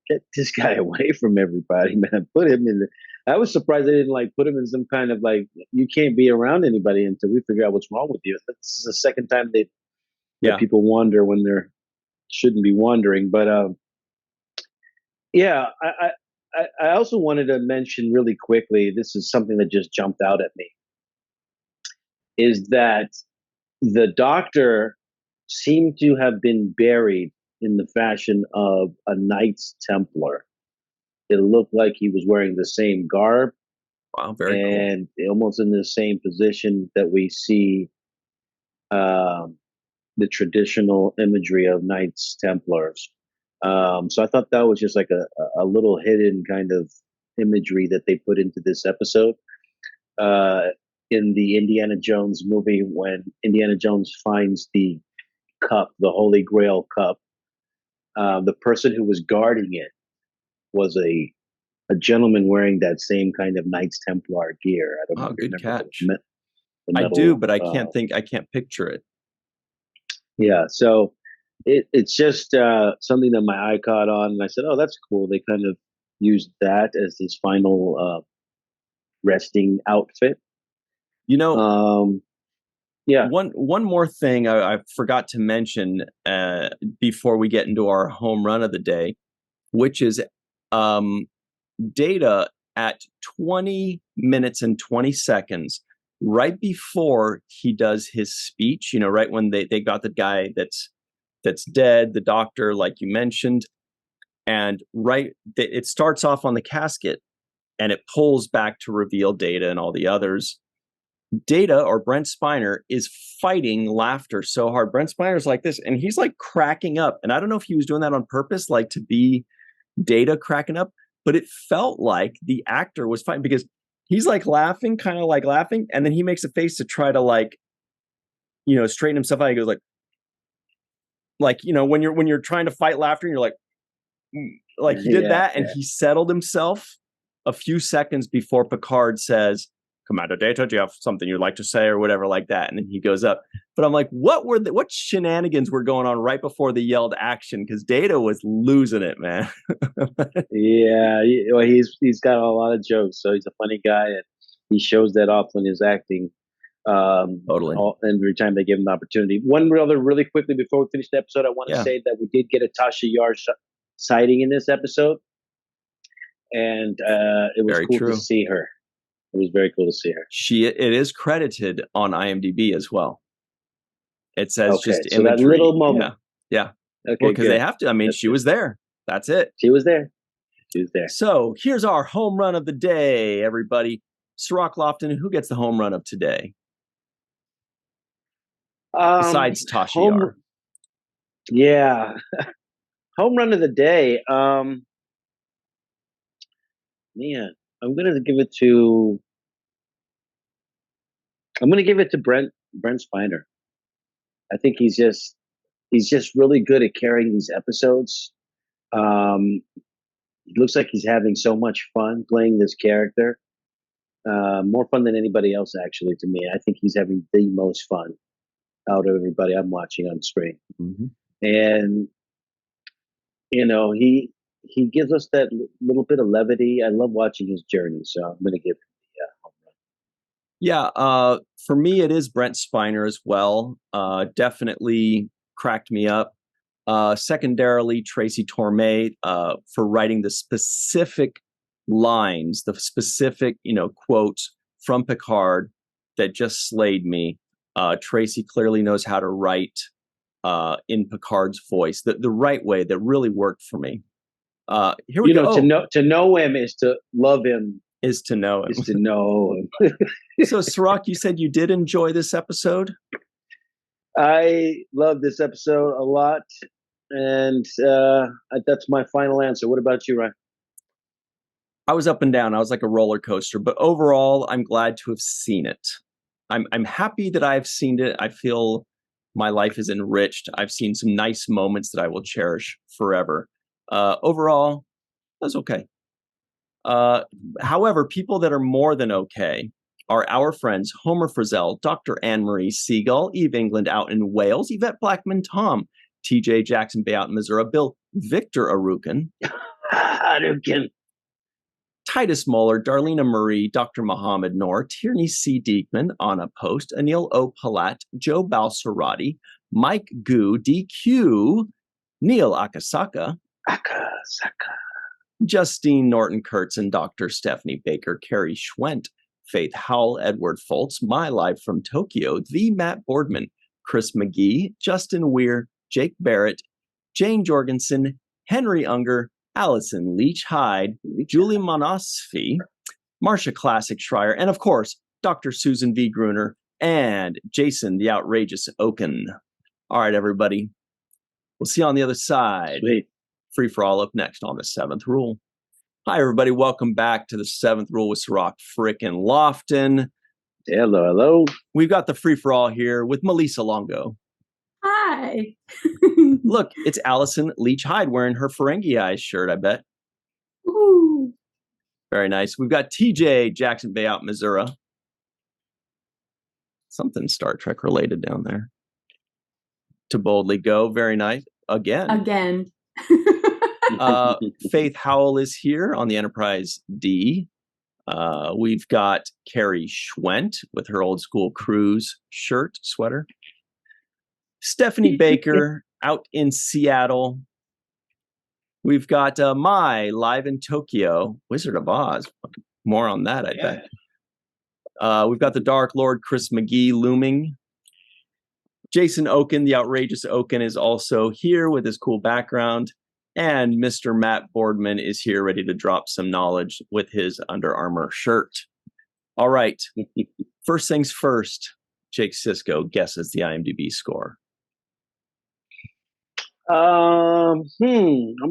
get this guy away from everybody, man. Put him in. I was surprised they didn't like put him in some kind of like, you can't be around anybody until we figure out what's wrong with you. This is the second time they let Yeah. people wander when they're shouldn't be wandering. But yeah, I also wanted to mention really quickly. This is something that just jumped out at me. Is that the doctor seemed to have been buried in the fashion of a Knights Templar. It looked like he was wearing the same garb Wow, very cool. and almost in the same position that we see um, the traditional imagery of Knights Templars. So I thought that was just like a little hidden kind of imagery that they put into this episode. In the Indiana Jones movie, when Indiana Jones finds the cup, the Holy Grail cup, the person who was guarding it was a gentleman wearing that same kind of Knights Templar gear. I don't know Oh, if you good remember catch. the I do, metal. but I can't picture it. Yeah, so it's just something that my eye caught on, and I said, "Oh, that's cool." They kind of used that as his final resting outfit. You know, Um, yeah, one more thing I forgot to mention before we get into our home run of the day, which is um, Data at 20 minutes and 20 seconds, right before he does his speech, right when they got the guy that's dead, the doctor, like you mentioned, and it starts off on the casket and it pulls back to reveal Data and all the others. Data, or Brent Spiner, is fighting laughter so hard. Brent Spiner's like this, and he's like cracking up. And I don't know if he was doing that on purpose, like to be Data cracking up, but it felt like the actor was fighting because he's like laughing, kind of like laughing, and then he makes a face to try to like, straighten himself out. He goes like, when you're trying to fight laughter, and you're like he did yeah, that, and yeah. he settled himself a few seconds before Picard says, "Commander Data, do you have something you'd like to say," or whatever like that, and then he goes up. But I'm like, what shenanigans were going on right before they yelled action? Because Data was losing it, man. Yeah, well, he's got a lot of jokes, so he's a funny guy, and he shows that off when he's acting. Totally. Every time they give him the opportunity. One other, really quickly before we finish the episode, I want to Yeah. say that we did get a Tasha Yar sighting in this episode, and it was Very cool to true. see her. It was very cool to see her. It is credited on IMDb as well. It says Okay, just so that imagery. little moment. Yeah. Okay, Well, because good. they have to. I mean, That's she good. was there. That's it. She was there. She was there. So here's our home run of the day, everybody. Cirroc Lofton, who gets the home run of today? Besides Tasha Yar. Yeah, home run of the day. Man, I'm gonna give it to. I'm gonna give it to Brent Spiner. I think he's just really good at carrying these episodes. Um, it looks like he's having so much fun playing this character. More fun than anybody else, actually. To me, I think he's having the most fun out of everybody I'm watching on screen. Mm-hmm. And he gives us that little bit of levity. I love watching his journey, so I'm going to give him the home run. Yeah, for me, it is Brent Spiner as well. Definitely cracked me up. Secondarily, Tracy Torme for writing the specific lines, the specific, quotes from Picard that just slayed me. Tracy clearly knows how to write in Picard's voice, the right way that really worked for me. Here we go. To know him is to love him. Is to know him. Is to know him. So, Cirroc, you said you did enjoy this episode? I love this episode a lot, and that's my final answer. What about you, Ryan? I was up and down. I was like a roller coaster, but overall, I'm glad to have seen it. I'm happy that I've seen it. I feel my life is enriched. I've seen some nice moments that I will cherish forever. Overall, that's okay. However, people that are more than okay our friends Homer Frizzell, Dr. Anne-Marie Seagull, Eve England out in Wales, Yvette Blackman Tom, TJ Jackson Bay out in Missouri, Bill Victor Arukin, Titus Muller, Darlena Marie, Dr. Mohammed Noor, Tierney C. Diekman, Anna Post, Anil O. Palat, Joe Balsarati, Mike Gu, DQ, Neil Akasaka, Justine Norton Kurtzen, Dr. Stephanie Baker, Carrie Schwent, Faith Howell, Edward Foltz, My Live from Tokyo, The Matt Boardman, Chris McGee, Justin Weir, Jake Barrett, Jane Jorgensen, Henry Unger, Allison Leach Hyde, Julie Monosfi, Marcia Classic Schreier, and of course, Dr. Susan V. Gruner and Jason the Outrageous Oaken. All right, everybody. We'll see you on the other side. Sweet. Free for all up next on the Seventh Rule. Hi, everybody. Welcome back to the Seventh Rule with Cirroc frickin' Lofton. Hello, hello. We've got the free for all here with Malissa Longo. Hi. Look, it's Allison Leach Hyde wearing her Ferengi Eyes shirt, I bet. Ooh. Very nice. We've got TJ Jackson Bay out Missouri. Something Star Trek related down there. To boldly go. Very nice. Again. Faith Howell is here on the Enterprise D. We've got Carrie Schwent with her old school cruise shirt, sweater. Stephanie Baker out in Seattle. We've got Mai live in Tokyo, Wizard of Oz. More on that, I bet. We've got the Dark Lord Chris McGee looming. Jason Oaken, the Outrageous Oaken, is also here with his cool background. And Mr. Matt Boardman is here ready to drop some knowledge with his Under Armour shirt. All right. First things first, Jake Sisko guesses the IMDb score. I'm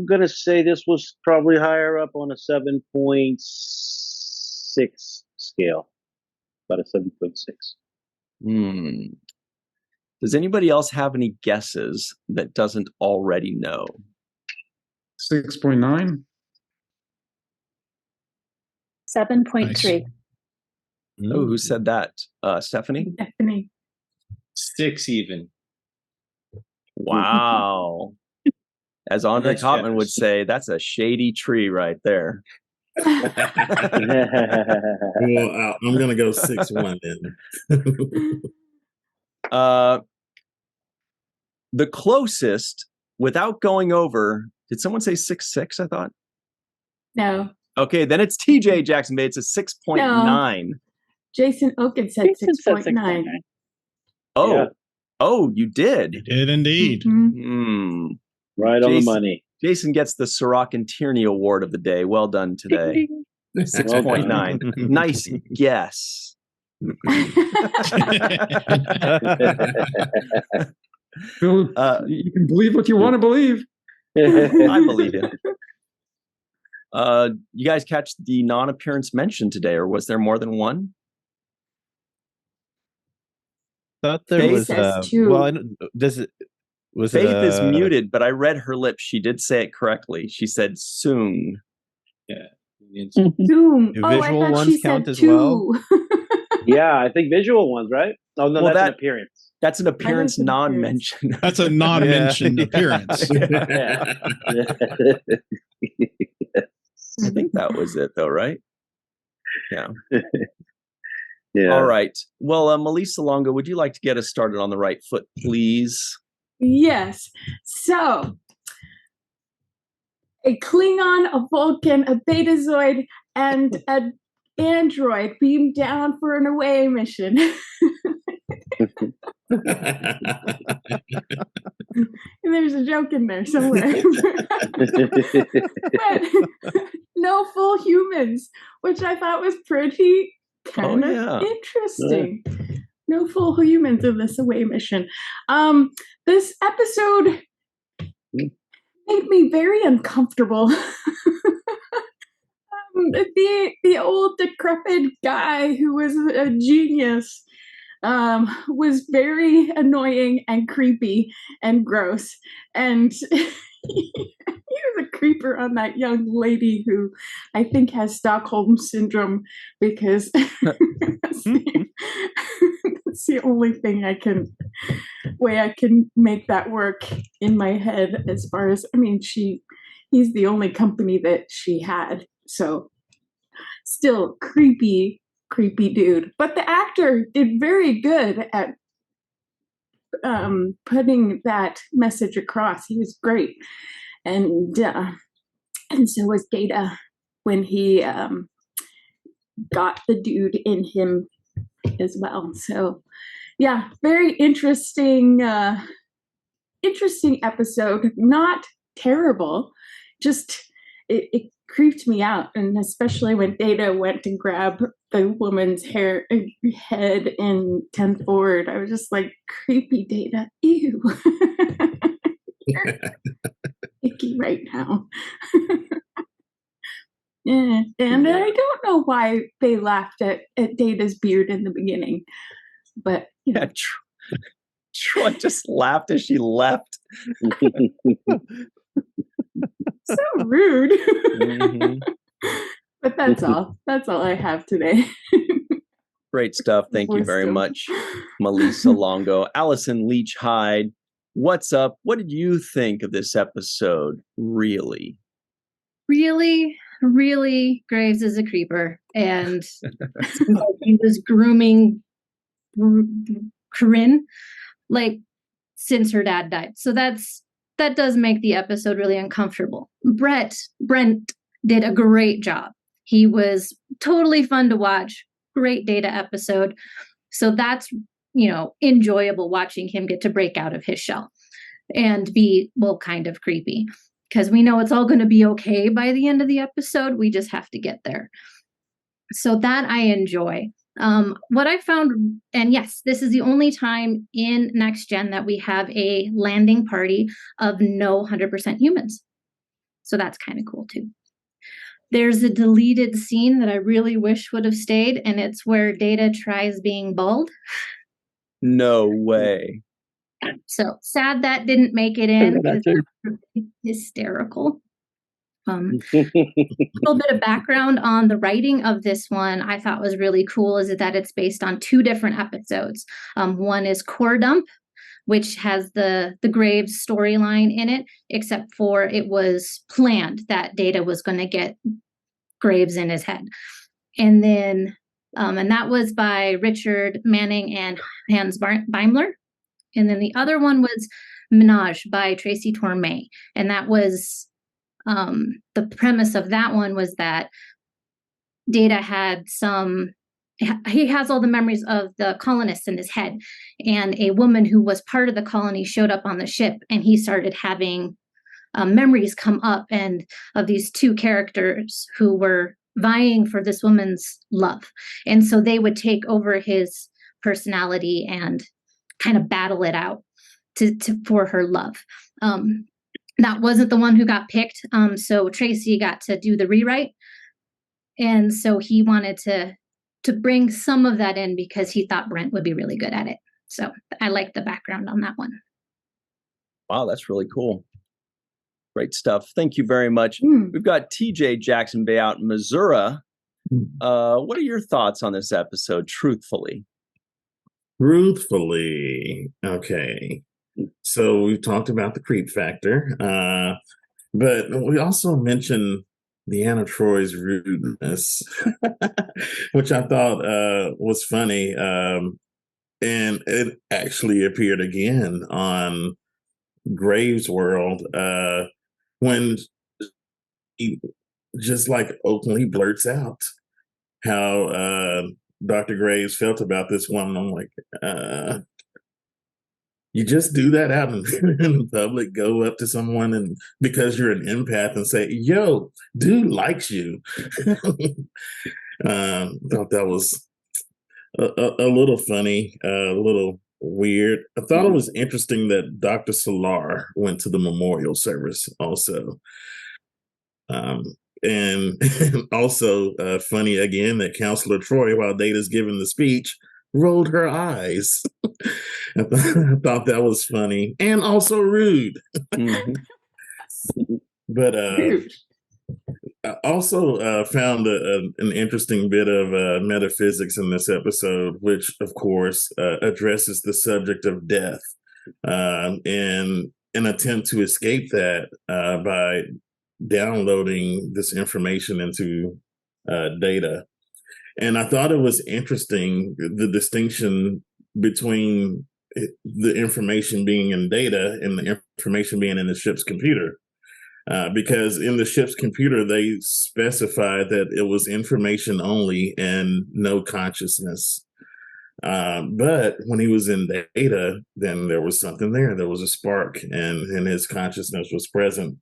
gonna say this was probably higher up on a 7.6 scale. About a 7.6. Does anybody else have any guesses that doesn't already know? 6.9. 7.3. Oh, who said that? Stephanie? Stephanie. 6 even. Wow. As Andre Nice Cotman would guess. say, that's a shady tree right there. Well, I'm going to go 6.1 then. The closest, without going over, did someone say 6.6, I thought? No. Okay, then it's TJ Jackson Bay. It's a 6.9. Jason Oaken said Jason said 6.9. Oh, Yeah. Oh, you did. You did indeed. Mhm. Right on the money. Jason gets the Cirroc and Tierney Award of the day. Well done today. 6.9. Nice guess. Phil, you can believe what you want to believe. I believe you. You guys catch the non-appearance mention today, or was there more than one? Thought there Faith was says two. well, does it was Faith it, is muted, but I read her lips. She did say it correctly. She said soon. Zoom. Do Oh, I visual thought ones she count said as two. Yeah, I think visual ones, right? Oh no, Well, that's an appearance. That's an appearance an non-mention. That's a non-mentioned appearance. Yeah. I think that was it, though, right? Yeah. Yeah. All right. Well, Malissa Longo, would you like to get us started on the right foot, please? Yes. So, a Klingon, a Vulcan, a Betazoid, and an android beamed down for an away mission. There's a joke in there somewhere. No full humans, which I thought was pretty kind of interesting. Yeah. No full humans in this away mission. This episode made me very uncomfortable. The old decrepit guy who was a genius was very annoying and creepy and gross. And he was a creeper on that young lady who I think has Stockholm syndrome, because that's the only thing I can make that work in my head, as far as, I mean, he's the only company that she had. So still creepy dude. But the actor did very good at putting that message across. He was great. And so was Data when he got the dude in him as well. So yeah, very interesting episode. Not terrible, just it creeped me out, and especially when Data went to grab the woman's head in 10th Ward. I was just like, creepy Data, ew. You're icky right now. Yeah, and I don't know why they laughed at Data's beard in the beginning, but yeah, Troi just laughed as she left. So rude. Mm-hmm. But that's all. That's all I have today. Great stuff. Thank you very much, Malissa Longo. Allison Leach Hyde, what's up? What did you think of this episode? Really, Graves is a creeper, and he was grooming Corinne like since her dad died. So that does make the episode really uncomfortable. Brent did a great job. He was totally fun to watch. Great Data episode. So that's, enjoyable watching him get to break out of his shell and be, kind of creepy, because we know it's all going to be okay by the end of the episode. We just have to get there. So that I enjoy. What I found, and yes, this is the only time in Next Gen that we have a landing party of no 100% humans. So that's kind of cool too. There's a deleted scene that I really wish would have stayed, and it's where Data tries being bald. No way. So sad that didn't make it in. It's hysterical. A little bit of background on the writing of this one I thought was really cool is that it's based on 2 different episodes. One is Core Dump, which has the Graves storyline in it, except for it was planned that Data was going to get Graves in his head. And then, and that was by Richard Manning and Hans Beimler. And then the other one was Menage by Tracy Torme. And that was, the premise of that one was that Data had he has all the memories of the colonists in his head, and a woman who was part of the colony showed up on the ship, and he started having memories come up, and of these 2 characters who were vying for this woman's love. And so they would take over his personality and kind of battle it out for her love. That wasn't the one who got picked. So Tracy got to do the rewrite. And so he wanted to bring some of that in because he thought Brent would be really good at it. So I like the background on that one. Wow, that's really cool. Great stuff. Thank you very much. We've got TJ Jackson Bay out in Missouri. What are your thoughts on this episode, truthfully? Okay. So we've talked about the creep factor, but we also mentioned Deanna Troi's rudeness, which I thought was funny. And it actually appeared again on Graves' World when he just like openly blurts out how Dr. Graves felt about this woman. I'm like, you just do that out in public, go up to someone and because you're an empath and say, yo, dude likes you. Thought that was a little funny, a little weird. I thought it was interesting that Dr. Selar went to the memorial service also. And also funny again that Counselor Troi, while Data's giving the speech, rolled her eyes. I thought that was funny and also rude. But I also found an interesting bit of metaphysics in this episode, which, of course, addresses the subject of death in an attempt to escape that by downloading this information into data. And I thought it was interesting, the distinction between the information being in data and the information being in the ship's computer. Because in the ship's computer, they specified that it was information only and no consciousness. But when he was in data, then there was something there. There was a spark, and his consciousness was present.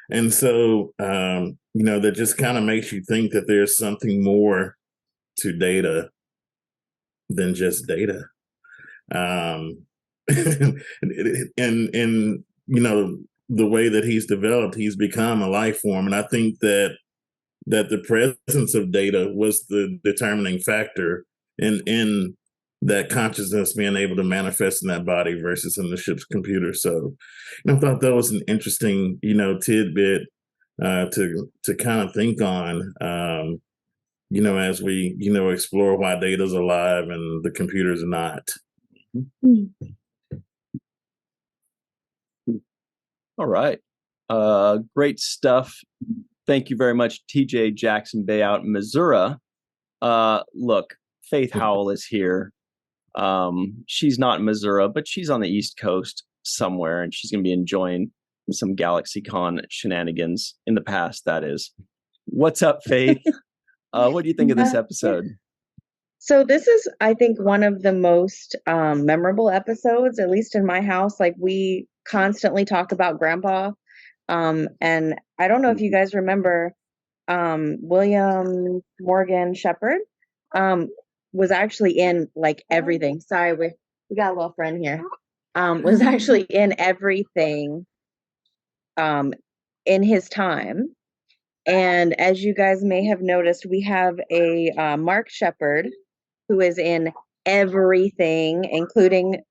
And so, that just kind of makes you think that there's something more to data than just data. And the way that he's developed, he's become a life form. And I think that the presence of data was the determining factor in that consciousness being able to manifest in that body versus in the ship's computer. So I thought that was an interesting, tidbit to kind of think on, as we, explore why data's alive and the computers are not. All right. Great stuff. Thank you very much, TJ Jackson Bay out in Missouri. Look, Faith Howell is here. She's not in Missouri, but she's on the East Coast somewhere, and she's going to be enjoying some GalaxyCon shenanigans in the past, that is. What's up, Faith? What do you think of this episode? So this is, I think, one of the most memorable episodes, at least in my house. Like, we constantly talk about Grandpa. And I don't know if you guys remember, William Morgan Shepherd was actually in like everything. Sorry, we got a little friend here. Was actually in everything in his time. And as you guys may have noticed, we have a Mark Shepherd who is in everything, including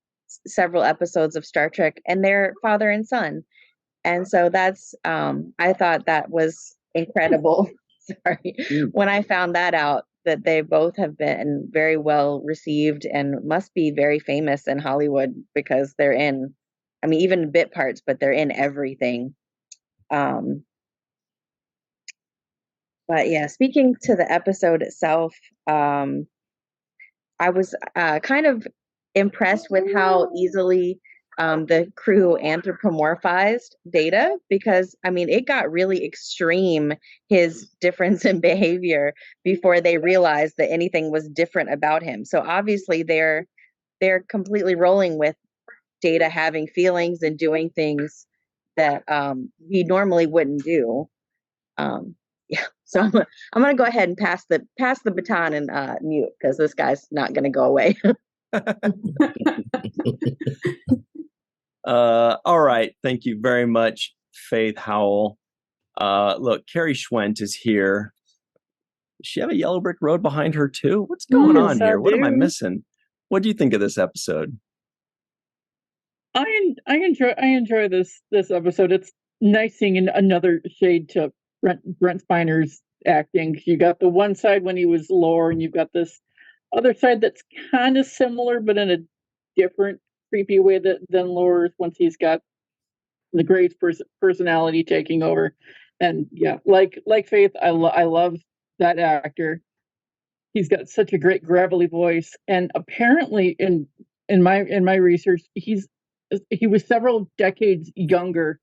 several episodes of Star Trek, and they're father and son. And so that's, I thought that was incredible. Sorry. When I found that out, that they both have been very well received and must be very famous in Hollywood because they're in, even bit parts, but they're in everything. But yeah, speaking to the episode itself, I was kind of impressed with how easily the crew anthropomorphized Data, because it got really extreme, his difference in behavior, before they realized that anything was different about him. So obviously they're completely rolling with Data having feelings and doing things that he normally wouldn't do. Yeah, so I'm gonna go ahead and pass the baton and mute, because this guy's not gonna go away. All right. Thank you very much, Faith Howell. Look, Carrie Schwent is here. Does she have a yellow brick road behind her too? What's going on here? What am I missing? What do you think of this episode? I enjoy this episode. It's nice seeing another shade to Brent Spiner's acting. You got the one side when he was Lore, and you've got this other side that's kind of similar, but in a different, creepy way than Lore's, once he's got the great personality taking over. And yeah, like Faith, I love that actor. He's got such a great gravelly voice, and apparently in my research, he was several decades younger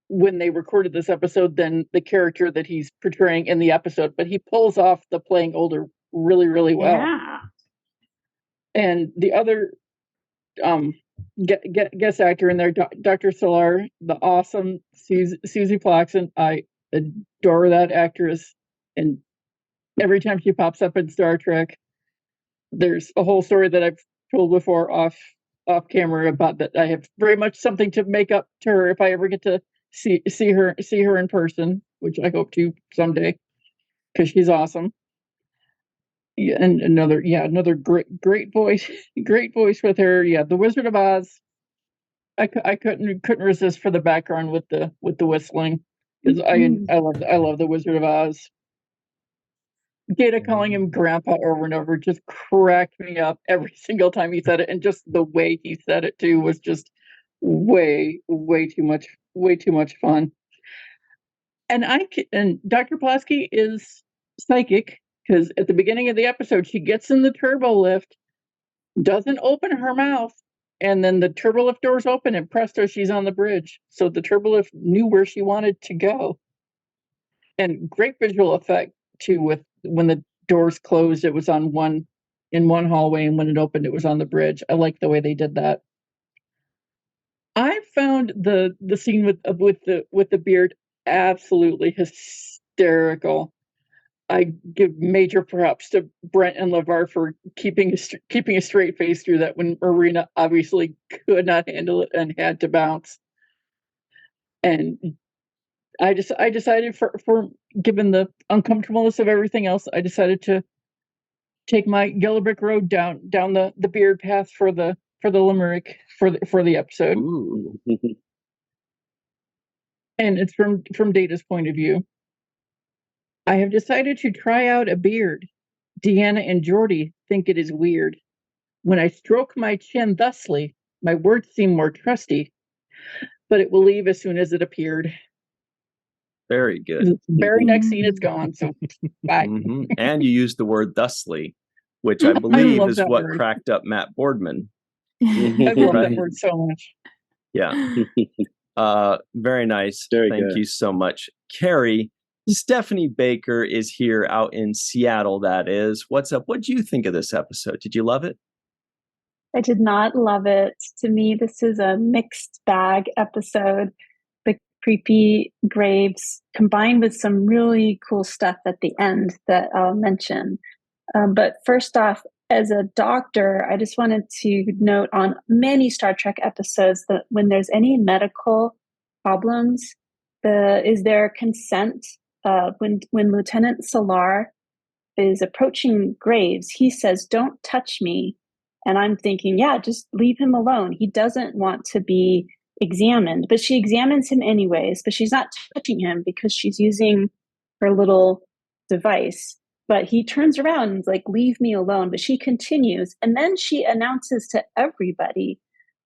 when they recorded this episode than the character that he's portraying in the episode, but he pulls off the playing older really, really well. Yeah. And the other guest actor in there, Dr. Selar, the awesome Susie Plaxton. I adore that actress, and every time she pops up in Star Trek, there's a whole story that I've told before off camera about that. I have very much something to make up to her if I ever get to see her in person, which I hope to someday, because she's awesome. Yeah, and another great voice, great voice with her. Yeah, the Wizard of Oz. I couldn't resist for the background with the whistling, because I love the Wizard of Oz. Data calling him Grandpa over and over just cracked me up every single time he said it, and just the way he said it too was just way too much fun. And Dr. Pulaski is psychic, because at the beginning of the episode she gets in the turbo lift, doesn't open her mouth, and then the turbo lift doors open and presto, she's on the bridge. So the turbo lift knew where she wanted to go. And great visual effect too, with when the doors closed, it was in one hallway, and when it opened, it was on the bridge. I like the way they did that. I found the scene with the beard absolutely hysterical. I give major props to Brent and LeVar for keeping a straight face through that when Marina obviously could not handle it and had to bounce. And I decided for given the uncomfortableness of everything else, I decided to take my Yellow Brick Road down the beard path for the limerick for the episode. Ooh. And it's from Data's point of view. I have decided to try out a beard. Deanna and Geordi think it is weird. When I stroke my chin thusly, my words seem more trusty, but it will leave as soon as it appeared. Very good. Very next scene, it's gone. So bye. Mm-hmm. And you used the word thusly, which I believe is what word. cracked up Matt Boardman. I love that word so much. Yeah. Very nice. Very Thank good. you so much. Carrie, Stephanie Baker is here out in Seattle, that is. What's up? What do you think of this episode? Did you love it? I did not love it. To me, this is a mixed bag episode. The creepy graves combined with some really cool stuff at the end that I'll mention. But first off, as a doctor, I just wanted to note on many Star Trek episodes that when there's any medical problems, is there consent? When Lieutenant Selar is approaching Graves, he says, "Don't touch me." And I'm thinking, yeah, just leave him alone. He doesn't want to be examined, but she examines him anyways, but she's not touching him because she's using her little device. But he turns around and is like, "Leave me alone." But she continues. And then she announces to everybody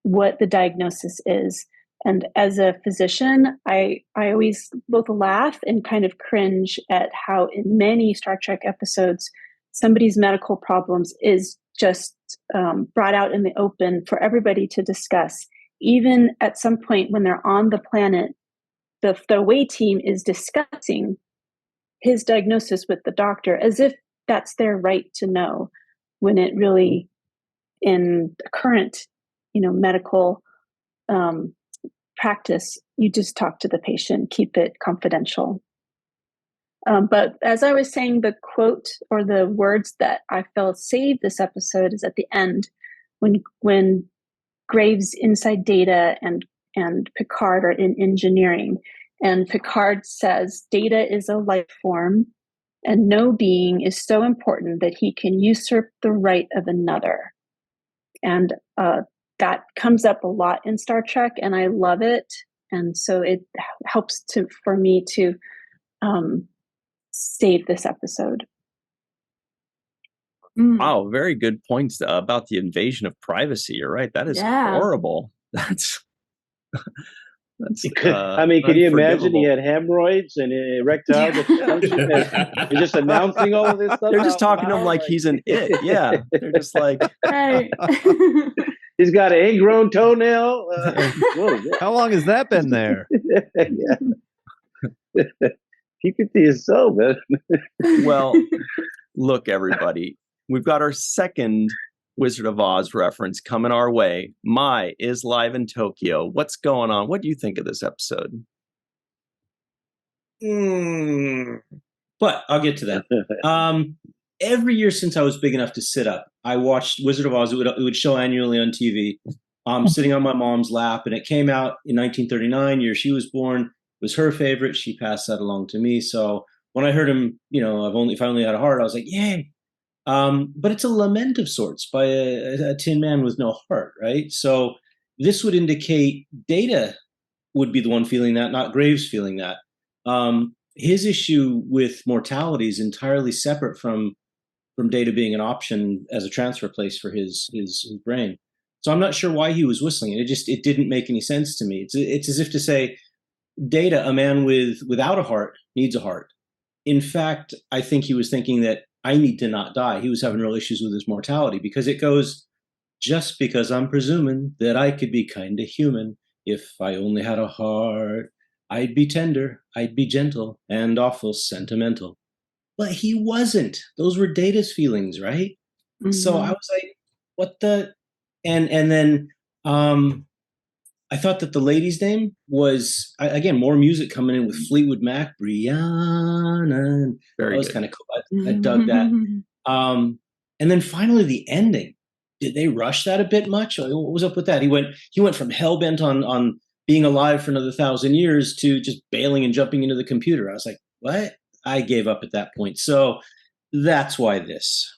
what the diagnosis is. And as a physician, I always both laugh and kind of cringe at how in many Star Trek episodes, somebody's medical problems is just brought out in the open for everybody to discuss. Even at some point when they're on the planet, the away team is discussing his diagnosis with the doctor as if that's their right to know, when it really, in current, medical practice, you just talk to the patient, keep it confidential. But as I was saying, the quote or the words that I felt saved this episode is at the end, when Graves inside Data and Picard are in engineering, and Picard says, "Data is a life form, and no being is so important that he can usurp the right of another." And that comes up a lot in Star Trek, and I love it. And so it helps for me to save this episode. Wow, very good points about the invasion of privacy. You're right. That is horrible. That's can you imagine he had hemorrhoids and erectile dysfunction and just announcing all of this stuff? They're just talking to him like he's an it. Yeah. They're just like, right. He's got an ingrown toenail. How long has that been there? Keep it to yourself, man. Well, look, everybody. We've got our second Wizard of Oz reference coming our way. Mai is live in Tokyo. What's going on? What do you think of this episode? But I'll get to that. Every year since I was big enough to sit up, I watched Wizard of Oz. It would show annually on TV. Sitting on my mom's lap, and it came out in 1939, year she was born. It was her favorite. She passed that along to me. So when I heard him, if I only had a heart, I was like, yay. But it's a lament of sorts by a tin man with no heart, right? So this would indicate Data would be the one feeling that, not Graves feeling that. His issue with mortality is entirely separate from Data being an option as a transfer place for his brain. So I'm not sure why he was whistling. It didn't make any sense to me. It's as if to say, Data, a man without a heart, needs a heart. In fact, I think he was thinking that I need to not die. He was having real issues with his mortality, because it goes, just because I'm presuming that I could be kind of human. If I only had a heart, I'd be tender, I'd be gentle, and awful sentimental. But he wasn't. Those were Data's feelings, right? Mm-hmm. So I was like, what the? And then I thought that the lady's name was, again, more music coming in with Fleetwood Mac, Brianna. That was kind of cool. I dug that. And then finally the ending. Did they rush that a bit much? What was up with that? He went from hell-bent on being alive for another 1,000 years to just bailing and jumping into the computer. I was like, what? I gave up at that point. So that's why this.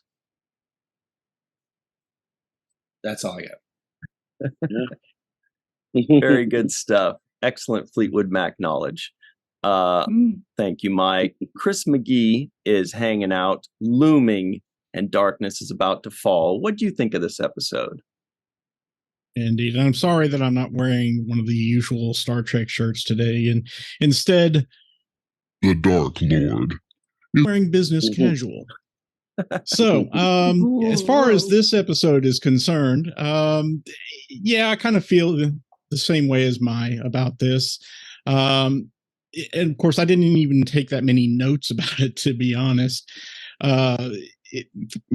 That's all I got. Very good stuff. Excellent Fleetwood Mac knowledge. Thank you, Mike. Chris McGee is hanging out, looming, and darkness is about to fall. What do you think of this episode? Indeed. And I'm sorry that I'm not wearing one of the usual Star Trek shirts today. And instead, the Dark Lord is wearing business casual. So, as far as this episode is concerned, yeah, I kind of feel the same way as Mai about this. And of course, I didn't even take that many notes about it, to be honest. I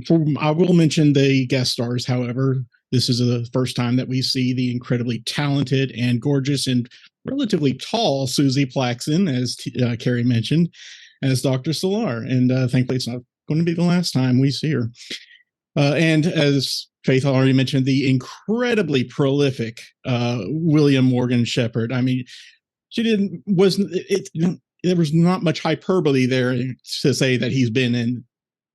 will mention the guest stars, however. This is the first time that we see the incredibly talented and gorgeous and relatively tall Susie Plaxton, as Carrie mentioned, as Dr. Selar. And thankfully, it's not going to be the last time we see her. And as Faith already mentioned, the incredibly prolific William Morgan Shepherd. I mean, there was not much hyperbole there to say that he's been in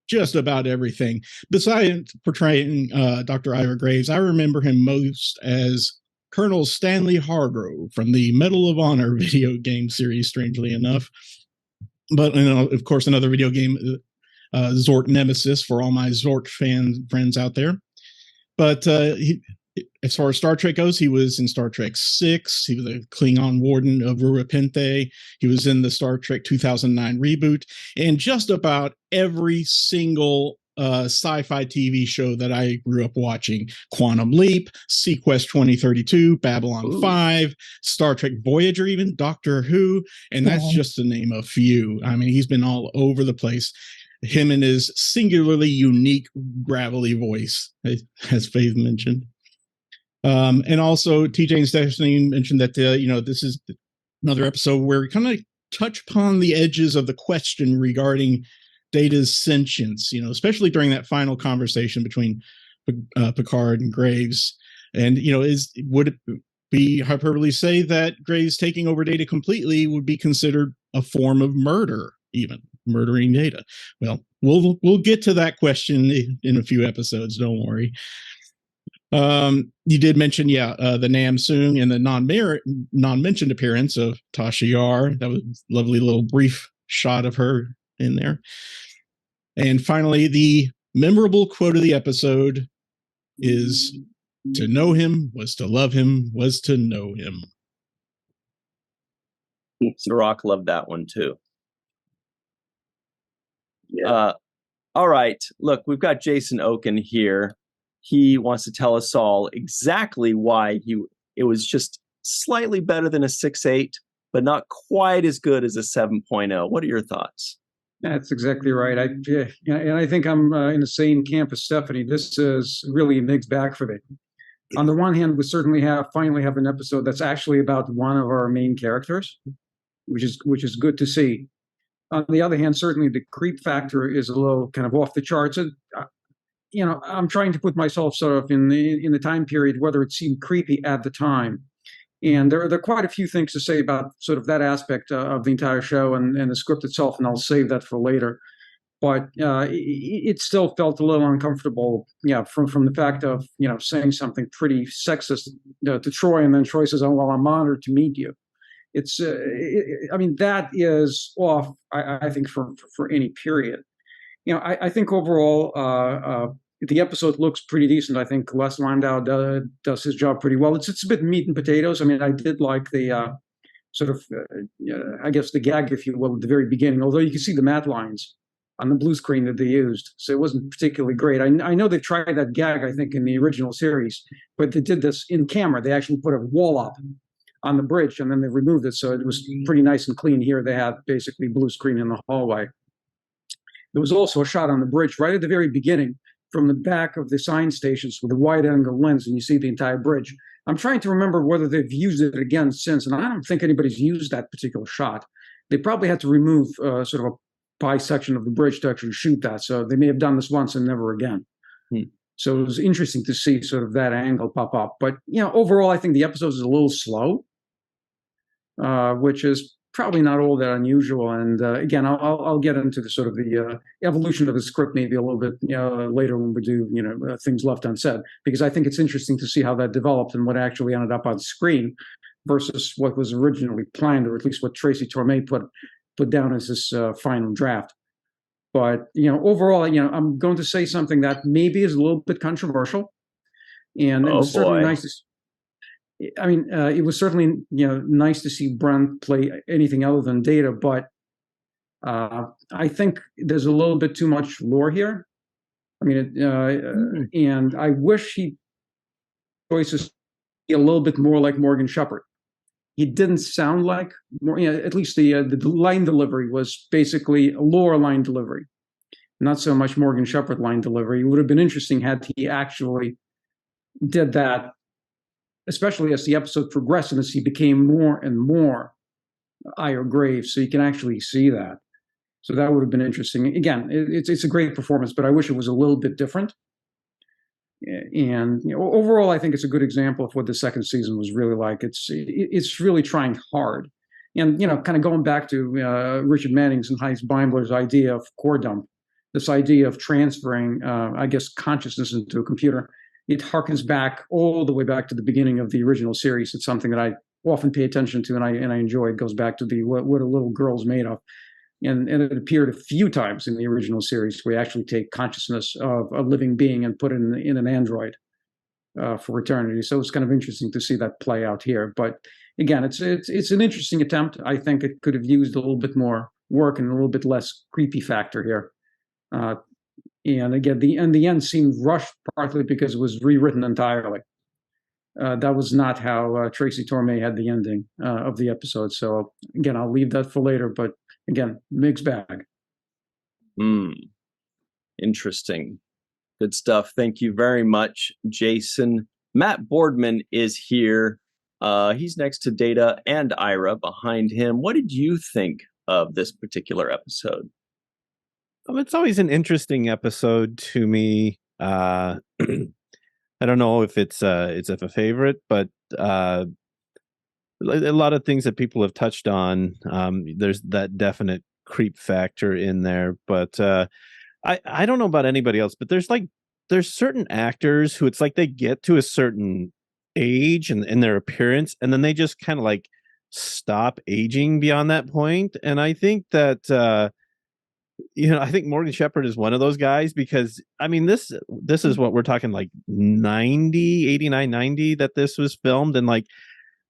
just about everything. Besides portraying Dr. Ira Graves, I remember him most as Colonel Stanley Hargrove from the Medal of Honor video game series, strangely enough. But, of course, another video game, Zort Nemesis, for all my Zort friends out there. But as far as Star Trek goes, he was in Star Trek VI. He was a Klingon warden of Rurapente. He was in the Star Trek 2009 reboot. And just about every single sci-fi TV show that I grew up watching. Quantum Leap, Sequest 2032, Babylon 5, Star Trek Voyager even, Doctor Who. And that's just to name a few. I mean, he's been all over the place. Him and his singularly unique gravelly voice, as Faith mentioned. And also, TJ and Stephanie mentioned that, this is another episode where we kind of touch upon the edges of the question regarding Data's sentience, especially during that final conversation between Picard and Graves. And, would it be hyperbole say that Graves taking over Data completely would be considered a form of murder, even murdering Data? Well, we'll get to that question in a few episodes. Don't worry. You did mention, the Nam Soong and the non-mentioned appearance of Tasha Yar. That was a lovely little brief shot of her in there. And finally, the memorable quote of the episode is, "To know him was to love him, was to know him." Cirroc loved that one too. Yeah. All right. Look, we've got Jason Oken here. He wants to tell us all exactly why it was just slightly better than a 6.8, but not quite as good as a 7.0. What are your thoughts? That's exactly right. And I think I'm in the same camp as Stephanie. This is really a mixed bag for me. On the one hand, we certainly finally have an episode that's actually about one of our main characters, which is good to see. On the other hand, certainly the creep factor is a little kind of off the charts. And, I'm trying to put myself sort of in the time period, whether it seemed creepy at the time. And there are quite a few things to say about sort of that aspect of the entire show and the script itself, and I'll save that for later. but it still felt a little uncomfortable, from the fact of saying something pretty sexist to Troi, and then Troi says, "Oh well, I'm honored to meet you." It's, I mean, that is off. I think for any period. I think overall, the episode looks pretty decent. I think Les Landau does his job pretty well. It's a bit meat and potatoes. I mean, I did like the sort of, I guess, the gag, if you will, at the very beginning, although you can see the matte lines on the blue screen that they used. So it wasn't particularly great. I know they tried that gag, I think, in the original series, but they did this in camera. They actually put a wall up on the bridge, and then they removed it. So it was pretty nice and clean. Here they had basically blue screen in the hallway. There was also a shot on the bridge right at the very beginning from the back of the sign stations with a wide angle lens, and you see the entire bridge. I'm trying to remember whether they've used it again since, and I don't think anybody's used that particular shot. They probably had to remove sort of a bisection of the bridge to actually shoot that, so they may have done this once and never again. So it was interesting to see sort of that angle pop up. But overall, I think the episode is a little slow, which is probably not all that unusual. And again, I'll get into the sort of the evolution of the script maybe a little bit later when we do things left unsaid, because I think it's interesting to see how that developed and what actually ended up on screen versus what was originally planned, or at least what Tracy Torme put down as his final draft. But overall, I'm going to say something that maybe is a little bit controversial, and it was certainly nice to see. I mean, it was certainly nice to see Brent play anything other than Data, but I think there's a little bit too much lore here. I mean, and I wish he choices a little bit more like Morgan Shepherd. He didn't sound like more. At least the line delivery was basically a lore line delivery, not so much Morgan Shepherd line delivery. It would have been interesting had he actually did that, especially as the episode progressed and as he became more and more Ira Graves, so you can actually see that. So that would have been interesting. Again, it's a great performance, but I wish it was a little bit different. And overall, I think it's a good example of what the second season was really like. It's really trying hard, and kind of going back to Richard Manning's and Heinz Beimler's idea of core dump, this idea of transferring, I guess, consciousness into a computer. It harkens back all the way back to the beginning of the original series. It's something that I often pay attention to, and I enjoy. It goes back to the what a little girl's made of, and it appeared a few times in the original series where you actually take consciousness of a living being and put it in an android for eternity. So it's kind of interesting to see that play out here. But again, it's an interesting attempt. I think it could have used a little bit more work and a little bit less creepy factor here. And again, the end seemed rushed, partly because it was rewritten entirely. That was not how Tracy Torme had the ending of the episode. So again, I'll leave that for later. But again, mixed bag. Interesting. Good stuff. Thank you very much, Jason. Matt Boardman is here. He's next to Data and Ira behind him. What did you think of this particular episode? It's always an interesting episode to me. I don't know if it's a favorite, but a lot of things that people have touched on. There's that definite creep factor in there, but I don't know about anybody else, but there's certain actors who it's like they get to a certain age and their appearance, and then they just kind of like stop aging beyond that point. And I think that I think Morgan Shepherd is one of those guys, because I mean this is what we're talking, like 89, 90 that this was filmed, and like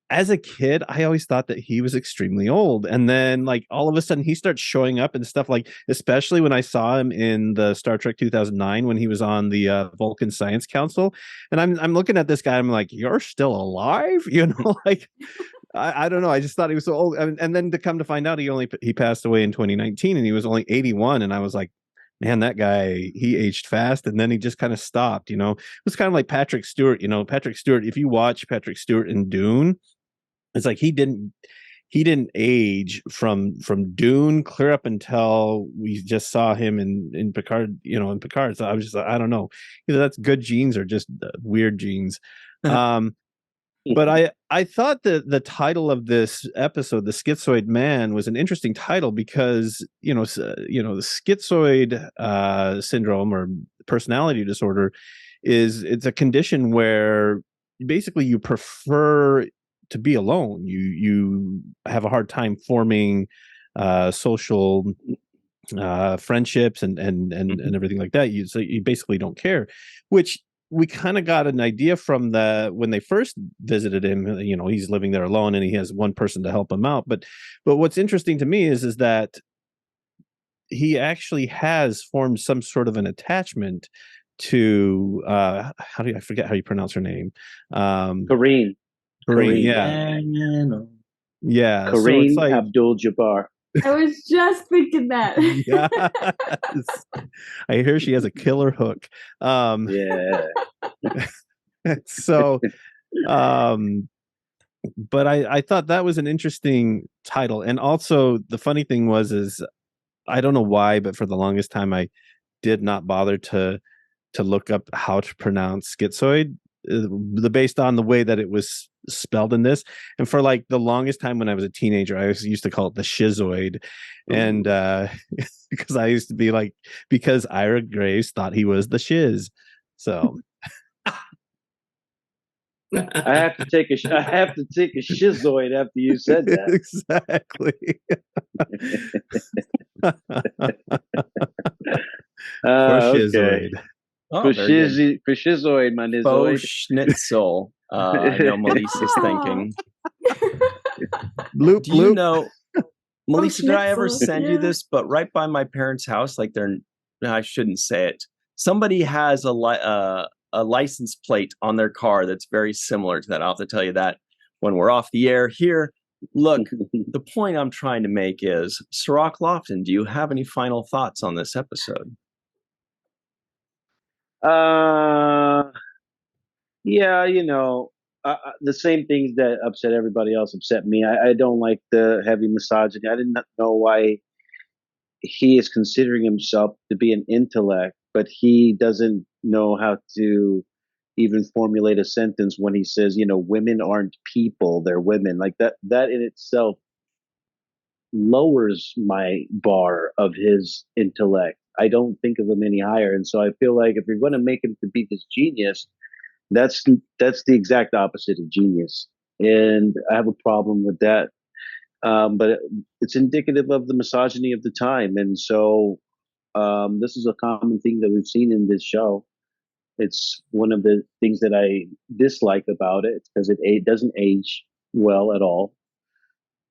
as a kid I always thought that he was extremely old, and then like all of a sudden he starts showing up and stuff, like especially when I saw him in the Star Trek 2009 when he was on the Vulcan Science Council, and I'm looking at this guy, I'm like, you're still alive, like I don't know. I just thought he was so old. And then to come to find out, he passed away in 2019 and he was only 81. And I was like, man, that guy, he aged fast. And then he just kind of stopped, It was kind of like Patrick Stewart, Patrick Stewart, if you watch Patrick Stewart in Dune, it's like he didn't age from Dune clear up until we just saw him in Picard, in Picard. So I was just, I don't know, either that's good genes or just weird genes. But I thought that the title of this episode, "The Schizoid Man," was an interesting title because the schizoid syndrome or personality disorder it's a condition where basically you prefer to be alone. You have a hard time forming social friendships and everything like that. So you basically don't care, which we kind of got an idea from when they first visited him. He's living there alone and he has one person to help him out. But what's interesting to me is that he actually has formed some sort of an attachment to I forget how you pronounce her name. Kareen. Yeah. Yeah. Kareen so Abdul-Jabbar. I was just thinking that. Yes. I hear she has a killer hook. Yeah. So, but I thought that was an interesting title. And also the funny thing is I don't know why, but for the longest time, I did not bother to look up how to pronounce schizoid, based on the way that it was spelled in this. And for like the longest time when I was a teenager, I used to call it the Schizoid. And because I used to be like, because Ira Graves thought he was the shiz. So I have to take a schizoid after you said that. Exactly. Okay. Oh, for schizoid, my nizoid. Schnitzel. I know Melissa's thinking. Bloop, Do you bloop. know, Melissa, did I ever Schnitzel, send you this? But right by my parents' house, like I shouldn't say it. Somebody has a license plate on their car that's very similar to that. I'll have to tell you that when we're off the air here. Look, the point I'm trying to make is, Cirroc Lofton, do you have any final thoughts on this episode? Yeah, the same things that upset everybody else upset me. I don't like the heavy misogyny. I didn't know why he is considering himself to be an intellect, but he doesn't know how to even formulate a sentence when he says, women aren't people, they're women. Like that in itself lowers my bar of his intellect. I don't think of him any higher. And so I feel like if you're going to make him to be this genius, that's the exact opposite of genius. And I have a problem with that. But it's indicative of the misogyny of the time. And so this is a common thing that we've seen in this show. It's one of the things that I dislike about it because it doesn't age well at all.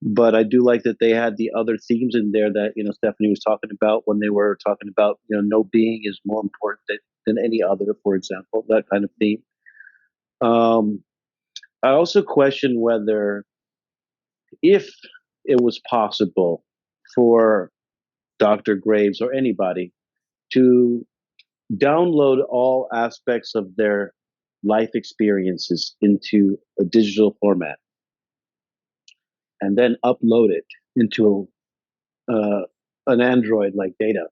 But I do like that they had the other themes in there that, Stephanie was talking about when they were talking about, no being is more important than any other, for example, that kind of theme. I also question whether, if it was possible for Dr. Graves or anybody to download all aspects of their life experiences into a digital format and then upload it into an Android like Data,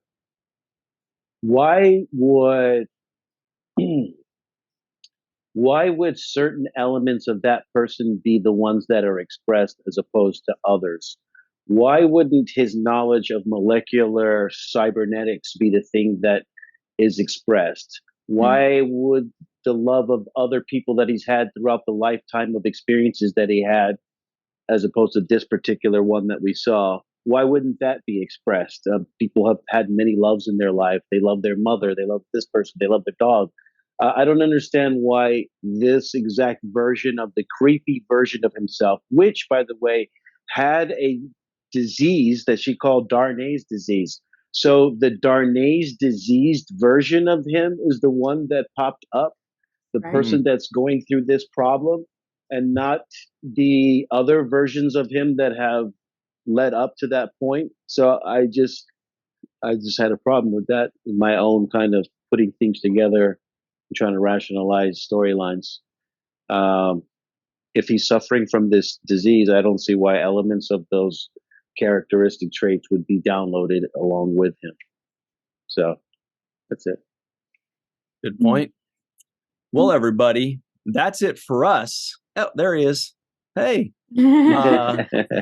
why would certain elements of that person be the ones that are expressed as opposed to others? Why wouldn't his knowledge of molecular cybernetics be the thing that is expressed? Why would the love of other people that he's had throughout the lifetime of experiences that he had, as opposed to this particular one that we saw, why wouldn't that be expressed? People have had many loves in their life. They love their mother. They love this person. They love their dog. I don't understand why this exact version of the creepy version of himself, which, by the way, had a disease that she called Darnay's disease. So the Darnay's diseased version of him is the one that popped up, the person that's going through this problem, and not the other versions of him that have led up to that point. So I just had a problem with that in my own kind of putting things together and trying to rationalize storylines. If he's suffering from this disease, I don't see why elements of those characteristic traits would be downloaded along with him. So that's it. Good point. Well, everybody, that's it for us. Oh, there he is. Hey.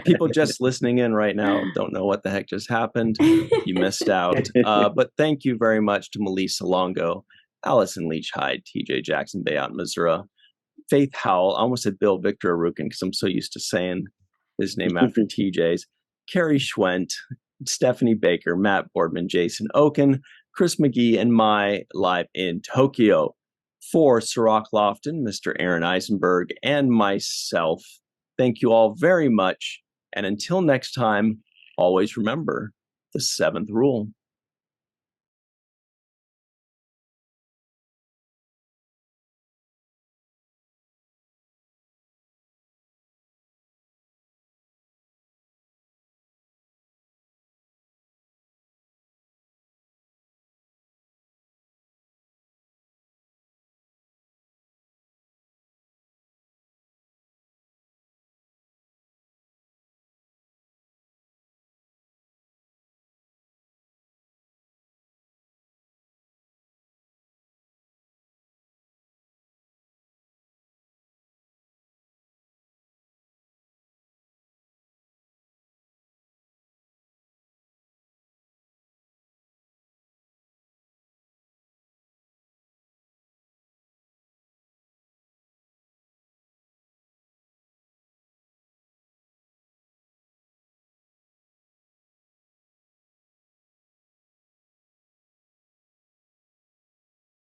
People just listening in right now don't know what the heck just happened. You missed out. But thank you very much to Malissa Longo, Allison Leach Hyde, TJ Jackson Bayot, Missouri, Faith Howell. I almost said Bill Victor Arukin because I'm so used to saying his name after TJ's. Carrie Schwent, Stephanie Baker, Matt Boardman, Jason Oken, Chris McGee, and my live in Tokyo. For Cirroc Lofton, Mr. Aaron Eisenberg, and myself, thank you all very much. And until next time, always remember the 7th rule.